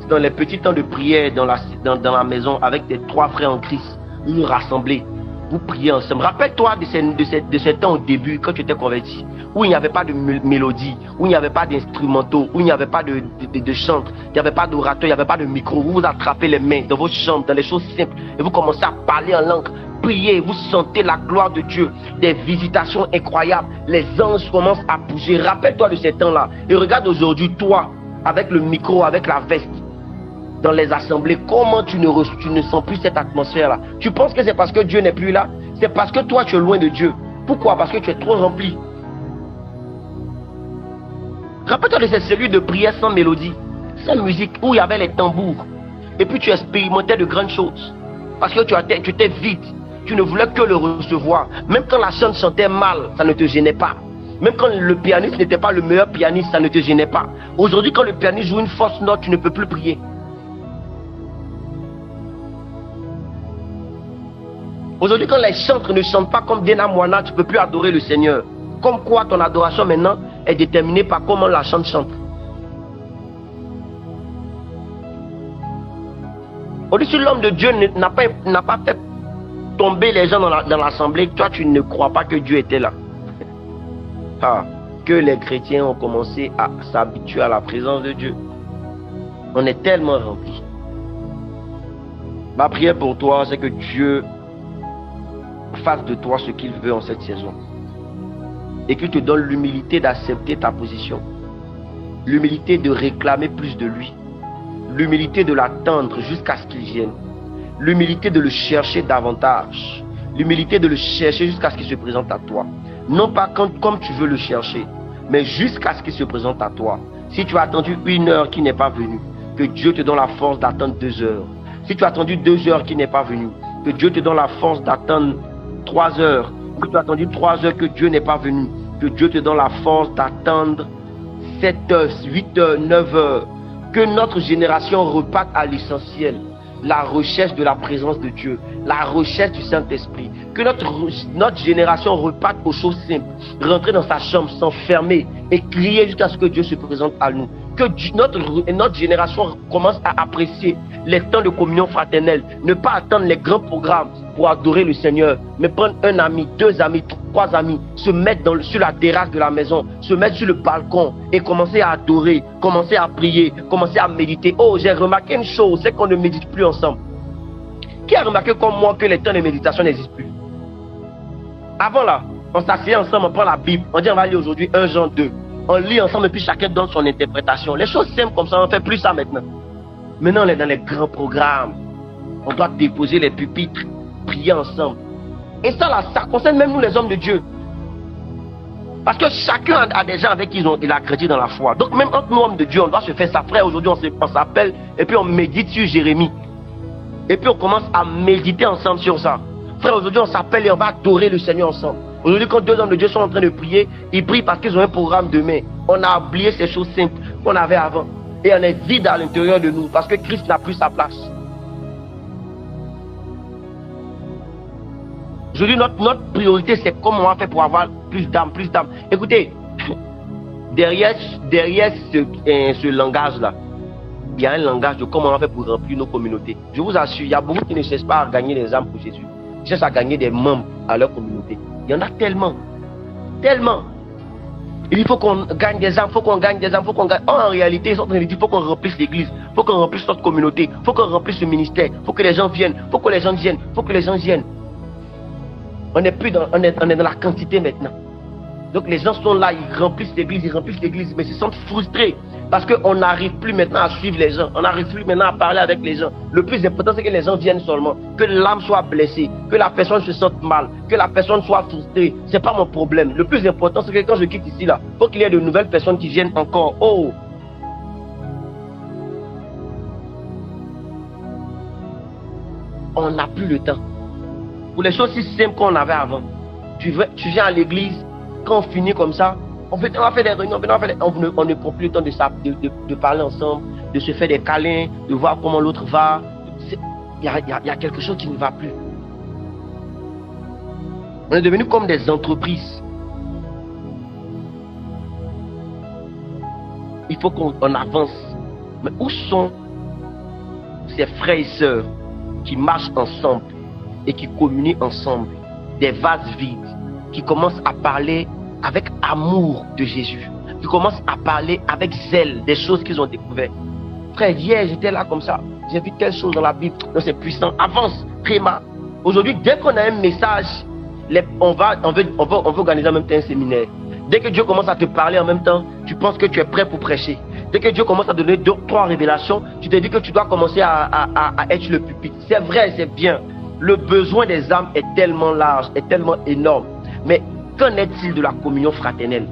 S1: C'est dans les petits temps de prière dans la maison avec tes 3 frères en Christ. Vous vous rassemblez, vous priez ensemble. Rappelle-toi de ces temps au début quand tu étais converti, où il n'y avait pas de mélodie, où il n'y avait pas d'instrumentaux, où il n'y avait pas de chant, il n'y avait pas d'orateur, il n'y avait pas de micro. Vous vous attrapez les mains dans vos chambres, dans les choses simples, et vous commencez à parler en langue, prier, vous sentez la gloire de Dieu, des visitations incroyables, les anges commencent à bouger. Rappelle-toi de ces temps-là, et regarde aujourd'hui, toi, avec le micro, avec la veste, dans les assemblées, comment tu ne sens plus cette atmosphère-là? Tu penses que c'est parce que Dieu n'est plus là? C'est parce que toi, tu es loin de Dieu. Pourquoi? Parce que tu es trop rempli. Rappelle-toi de ces cellules de prière sans mélodie, sans musique, où il y avait les tambours. Et puis tu expérimentais de grandes choses. Parce que tu étais vide. Tu ne voulais que le recevoir. Même quand la chante chantait mal, ça ne te gênait pas. Même quand le pianiste n'était pas le meilleur pianiste, ça ne te gênait pas. Aujourd'hui, quand le pianiste joue une fausse note, tu ne peux plus prier. Aujourd'hui, quand les chantres ne chantent pas comme Dena Moana, tu ne peux plus adorer le Seigneur. Comme quoi ton adoration maintenant est déterminée par comment la chante chante. Au-dessus, l'homme de Dieu n'a pas fait tomber les gens dans l'assemblée. Toi, tu ne crois pas que Dieu était là. Ah, que les chrétiens ont commencé à s'habituer à la présence de Dieu. On est tellement remplis. Ma prière pour toi, c'est que Dieu fasse de toi ce qu'il veut en cette saison. Et qu'il te donne l'humilité d'accepter ta position. L'humilité de réclamer plus de lui. L'humilité de l'attendre jusqu'à ce qu'il vienne. L'humilité de le chercher davantage. L'humilité de le chercher jusqu'à ce qu'il se présente à toi. Non pas comme tu veux le chercher, mais jusqu'à ce qu'il se présente à toi. Si tu as attendu 1 heure qui n'est pas venue, que Dieu te donne la force d'attendre 2 heures. Si tu as attendu 2 heures qui n'est pas venue, que Dieu te donne la force d'attendre 3 heures. Si tu as attendu 3 heures que Dieu n'est pas venu, que Dieu te donne la force d'attendre 7 heures, 8 heures, 9 heures. Que notre génération reparte à l'essentiel, la recherche de la présence de Dieu, la recherche du Saint-Esprit. Que notre génération reparte aux choses simples, rentrer dans sa chambre, s'enfermer et crier jusqu'à ce que Dieu se présente à nous. Que notre génération commence à apprécier les temps de communion fraternelle, ne pas attendre les grands programmes pour adorer le Seigneur, mais prendre 1 ami, 2 amis, 3 amis, se mettre sur la terrasse de la maison, se mettre sur le balcon et commencer à adorer, commencer à prier, commencer à méditer. Oh, j'ai remarqué une chose, c'est qu'on ne médite plus ensemble. Qui a remarqué comme moi que les temps de méditation n'existent plus? Avant là, on s'assied ensemble, on prend la Bible, on dit on va lire aujourd'hui 1 Jean 2. On lit ensemble et puis chacun donne son interprétation. Les choses simples comme ça, on ne fait plus ça maintenant. Maintenant, on est dans les grands programmes. On doit déposer les pupitres, prier ensemble. Et ça là, ça concerne même nous les hommes de Dieu. Parce que chacun a des gens avec qui il a créé dans la foi. Donc même entre nous, hommes de Dieu, on doit se faire ça. Frère, aujourd'hui, on s'appelle et puis on médite sur Jérémie. Et puis on commence à méditer ensemble sur ça. Frère, aujourd'hui, on s'appelle et on va adorer le Seigneur ensemble. Aujourd'hui, quand deux hommes de Dieu sont en train de prier, ils prient parce qu'ils ont un programme demain. On a oublié ces choses simples qu'on avait avant. Et on est vide à l'intérieur de nous parce que Christ n'a plus sa place. Aujourd'hui, notre priorité, c'est comment on va faire pour avoir plus d'âmes, plus d'âmes. Écoutez, derrière ce langage-là, il y a un langage de comment on va faire pour remplir nos communautés. Je vous assure, il y a beaucoup qui ne cherchent pas à gagner des âmes pour Jésus. Ils cherchent à gagner des membres à leur communauté. Il y en a tellement. Tellement. Il faut qu'on gagne des âmes, il faut qu'on gagne des âmes, il faut qu'on gagne. En réalité, ils sont en train de dire, il faut qu'on remplisse l'église, il faut qu'on remplisse notre communauté, il faut qu'on remplisse le ministère, il faut que les gens viennent, il faut que les gens viennent, il faut que les gens viennent. On est plus dans, on est dans la quantité maintenant. Donc les gens sont là, ils remplissent l'église, mais ils se sentent frustrés parce qu'on n'arrive plus maintenant à suivre les gens, on n'arrive plus maintenant à parler avec les gens. Le plus important, c'est que les gens viennent seulement, que l'âme soit blessée, que la personne se sente mal, que la personne soit frustrée. C'est pas mon problème. Le plus important, c'est que quand je quitte ici là, il faut qu'il y ait de nouvelles personnes qui viennent encore. Oh! On n'a plus le temps. Pour les choses si simples qu'on avait avant. Tu viens à l'église, quand on finit comme ça, on va faire des réunions, on ne prend plus le temps de parler ensemble, de se faire des câlins, de voir comment l'autre va. Il y a quelque chose qui ne va plus. On est devenus comme des entreprises. Il faut qu'on avance. Mais où sont ces frères et sœurs qui marchent ensemble et qui communient ensemble, des vases vides, qui commencent à parler avec amour de Jésus, qui commencent à parler avec zèle des choses qu'ils ont découvertes. Frère, hier j'étais là comme ça, j'ai vu telle chose dans la Bible, donc c'est puissant, avance, Tréma. Aujourd'hui, dès qu'on a un message, on veut organiser en même temps un séminaire. Dès que Dieu commence à te parler en même temps, tu penses que tu es prêt pour prêcher. Dès que Dieu commence à donner 2-3 révélations, tu te dis que tu dois commencer à être le pupitre. C'est vrai, c'est bien. Le besoin des âmes est tellement large, est tellement énorme. Mais qu'en est-il de la communion fraternelle?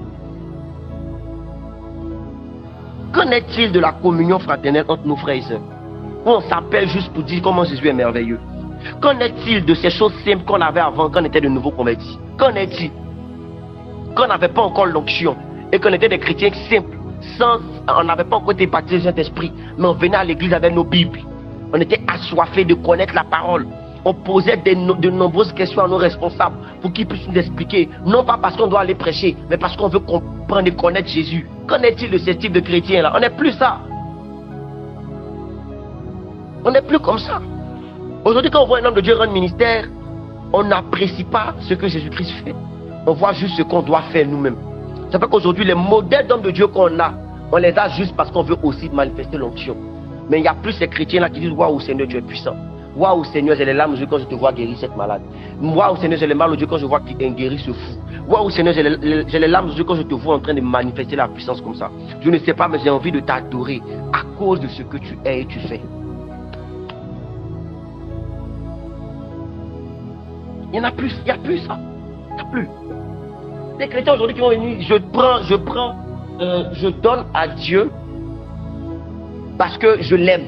S1: Qu'en est-il de la communion fraternelle entre nos frères et sœurs? Où on s'appelle juste pour dire comment Jésus est merveilleux. Qu'en est-il de ces choses simples qu'on avait avant quand on était de nouveaux convertis? Qu'en est-il? Quand on n'avait pas encore l'onction et qu'on était des chrétiens simples, on n'avait pas encore été baptisés du Saint-Esprit, mais on venait à l'église avec nos Bibles. On était assoiffés de connaître la parole. On posait de nombreuses questions à nos responsables pour qu'ils puissent nous expliquer. Non pas parce qu'on doit aller prêcher, mais parce qu'on veut comprendre et connaître Jésus. Qu'en est-il de ce type de chrétiens-là? On n'est plus ça. On n'est plus comme ça. Aujourd'hui, quand on voit un homme de Dieu rendre ministère, on n'apprécie pas ce que Jésus-Christ fait. On voit juste ce qu'on doit faire nous-mêmes. C'est vrai qu'aujourd'hui, les modèles d'hommes de Dieu qu'on a, on les a juste parce qu'on veut aussi manifester l'onction. Mais il y a plus ces chrétiens-là qui disent: waouh, Seigneur, tu es puissant. Waouh, Seigneur, j'ai les larmes aux yeux quand je te vois guérir cette malade. Waouh, Seigneur, j'ai les mal aux yeux quand je vois qu'il guérit ce fou. Waouh, Seigneur, j'ai les larmes aux yeux quand je te vois en train de manifester la puissance comme ça. Je ne sais pas, mais j'ai envie de t'adorer à cause de ce que tu es et tu fais. Il n'y en a plus, il n'y a plus ça. Il n'y a plus. Les chrétiens aujourd'hui qui vont venir, je donne à Dieu parce que je l'aime.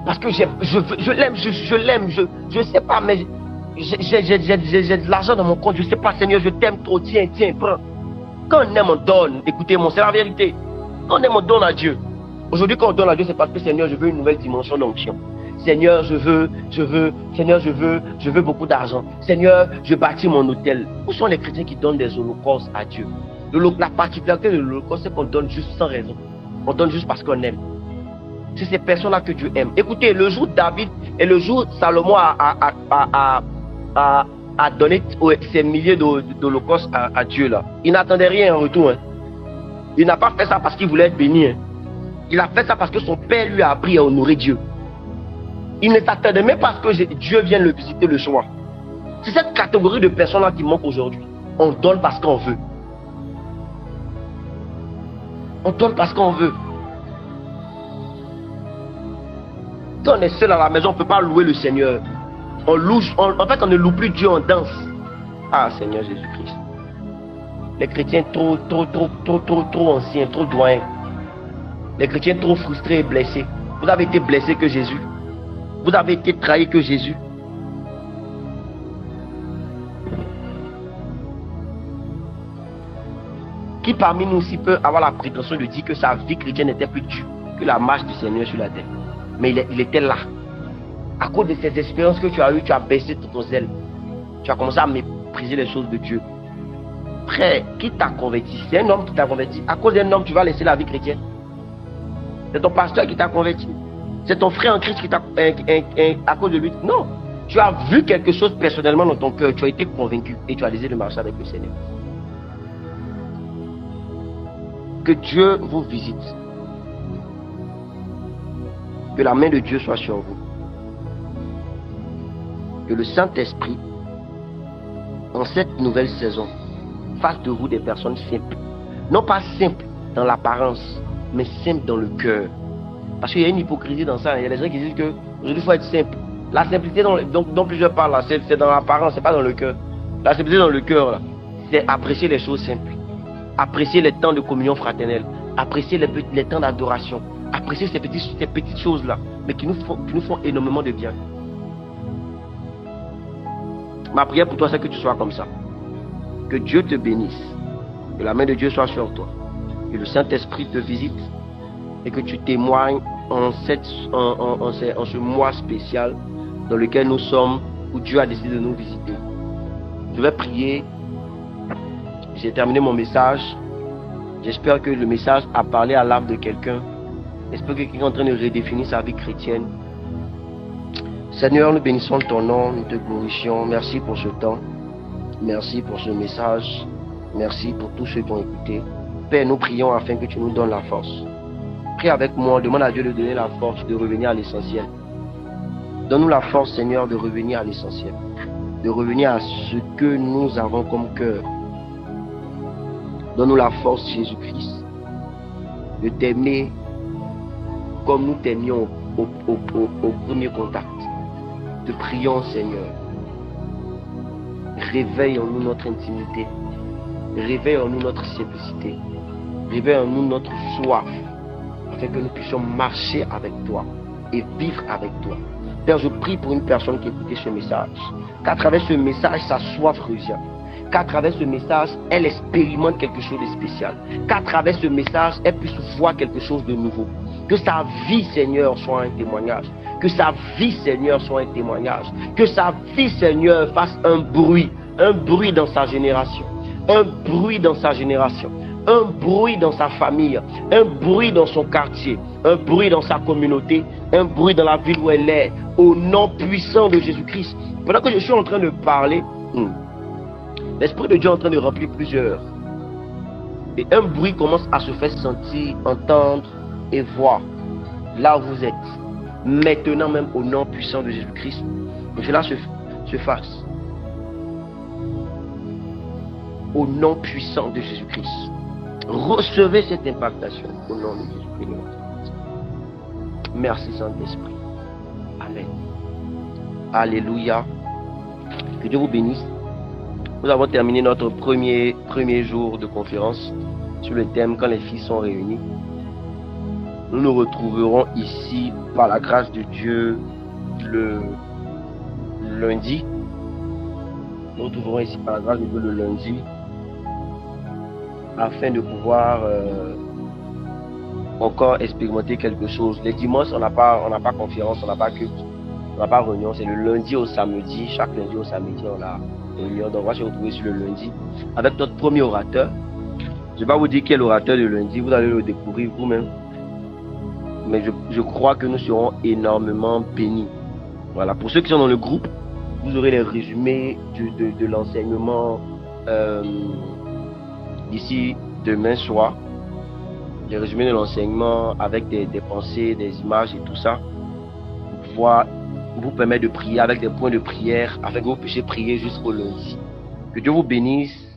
S1: Parce que je l'aime, je sais pas, mais j'ai de l'argent dans mon compte, je sais pas, Seigneur, je t'aime trop, tiens, prends. Quand on aime, on donne, écoutez-moi, c'est la vérité. Quand on aime, on donne à Dieu. Aujourd'hui, quand on donne à Dieu, c'est parce que, Seigneur, je veux une nouvelle dimension d'onction. Seigneur, je veux beaucoup d'argent. Seigneur, je bâtis mon hôtel. Où sont les chrétiens qui donnent des holocaustes à Dieu? La particularité de l'holocauste, c'est qu'on donne juste sans raison. On donne juste parce qu'on aime. C'est ces personnes-là que Dieu aime. Écoutez, le jour David et le jour Salomon a donné ces milliers d'holocaustes à Dieu là, il n'attendait rien en retour. Hein. Il n'a pas fait ça parce qu'il voulait être béni. Hein. Il a fait ça parce que son père lui a appris à honorer Dieu. Il ne s'attendait même pas à ce que Dieu vienne le visiter le soir. C'est cette catégorie de personnes-là qui manque aujourd'hui. On donne parce qu'on veut. On donne parce qu'on veut. Quand on est seul à la maison, on ne peut pas louer le Seigneur. En fait, on ne loue plus Dieu, on danse. Ah, Seigneur Jésus-Christ. Les chrétiens trop anciens, trop doyens. Les chrétiens trop frustrés et blessés. Vous avez été blessés que Jésus. Vous avez été trahis que Jésus. Qui parmi nous aussi peut avoir la prétention de dire que sa vie chrétienne n'était plus dure que la marche du Seigneur sur la terre? Mais il était là. À cause de ces expériences que tu as eues, tu as baissé ton zèle. Tu as commencé à mépriser les choses de Dieu. Frère, qui t'a converti? C'est un homme qui t'a converti. À cause d'un homme, tu vas laisser la vie chrétienne. C'est ton pasteur qui t'a converti. C'est ton frère en Christ qui t'a... à cause de lui. Non. Tu as vu quelque chose personnellement dans ton cœur. Tu as été convaincu et tu as décidé de marcher avec le Seigneur. Que Dieu vous visite. Que la main de Dieu soit sur vous. Que le Saint-Esprit, en cette nouvelle saison, fasse de vous des personnes simples. Non pas simples dans l'apparence, mais simples dans le cœur. Parce qu'il y a une hypocrisie dans ça. Il y a des gens qui disent que aujourd'hui il faut être simple. La simplicité dont plusieurs parlent, c'est dans l'apparence, c'est pas dans le cœur. La simplicité dans le cœur, c'est apprécier les choses simples. Apprécier les temps de communion fraternelle. Apprécier les temps d'adoration. Apprécier ces petites choses-là, mais qui nous font énormément de bien. Ma prière pour toi, c'est que tu sois comme ça. Que Dieu te bénisse. Que la main de Dieu soit sur toi. Que le Saint-Esprit te visite. Et que tu témoignes en ce mois spécial dans lequel nous sommes, où Dieu a décidé de nous visiter. Je vais prier. J'ai terminé mon message. J'espère que le message a parlé à l'âme de quelqu'un. J'espère que quelqu'un est en train de redéfinir sa vie chrétienne. Seigneur, nous bénissons ton nom, nous te glorifions. Merci pour ce temps. Merci pour ce message. Merci pour tous ceux qui ont écouté. Père, nous prions afin que tu nous donnes la force. Prie avec moi, demande à Dieu de donner la force de revenir à l'essentiel. Donne-nous la force, Seigneur, de revenir à l'essentiel. De revenir à ce que nous avons comme cœur. Donne-nous la force, Jésus-Christ, de t'aimer comme nous t'aimions au premier contact. Te prions, Seigneur. Réveille en nous notre intimité. Réveille en nous notre simplicité. Réveille en nous notre soif. Afin que nous puissions marcher avec toi et vivre avec toi. Père, je prie pour une personne qui écoutait ce message. Qu'à travers ce message, sa soif revient. Qu'à travers ce message, elle expérimente quelque chose de spécial. Qu'à travers ce message, elle puisse voir quelque chose de nouveau. Que sa vie, Seigneur, soit un témoignage. Que sa vie, Seigneur, soit un témoignage. Que sa vie, Seigneur, fasse un bruit dans sa génération. Un bruit dans sa génération. Un bruit dans sa famille. Un bruit dans son quartier. Un bruit dans sa communauté. Un bruit dans la ville où elle est. Au nom puissant de Jésus-Christ. Pendant que je suis en train de parler, l'Esprit de Dieu est en train de remplir plusieurs. Et un bruit commence à se faire sentir, entendre et voir là où vous êtes. Maintenant même au nom puissant de Jésus-Christ. Que cela se fasse. Au nom puissant de Jésus-Christ. Recevez cette impactation au nom de Jésus-Christ. Merci Saint-Esprit. Amen. Alléluia. Que Dieu vous bénisse. Nous avons terminé notre premier jour de conférence sur le thème quand les filles sont réunies. Nous nous retrouverons ici par la grâce de Dieu le lundi. Nous nous retrouverons ici par la grâce de Dieu le lundi afin de pouvoir encore expérimenter quelque chose. Les dimanches, on n'a pas conférence, on n'a pas culte, on n'a pas réunion. C'est le lundi au samedi. Chaque lundi au samedi, on a réunion. Donc on va se retrouver sur le lundi avec notre premier orateur. Je ne vais pas vous dire quel orateur de lundi, vous allez le découvrir vous-même. Mais je crois que nous serons énormément bénis. Voilà. Pour ceux qui sont dans le groupe, vous aurez les résumés de l'enseignement d'ici demain soir. Les résumés de l'enseignement avec des pensées, des images et tout ça. Pour pouvoir vous permettre de prier avec des points de prière afin que vous puissiez prier jusqu'au lundi. Que Dieu vous bénisse.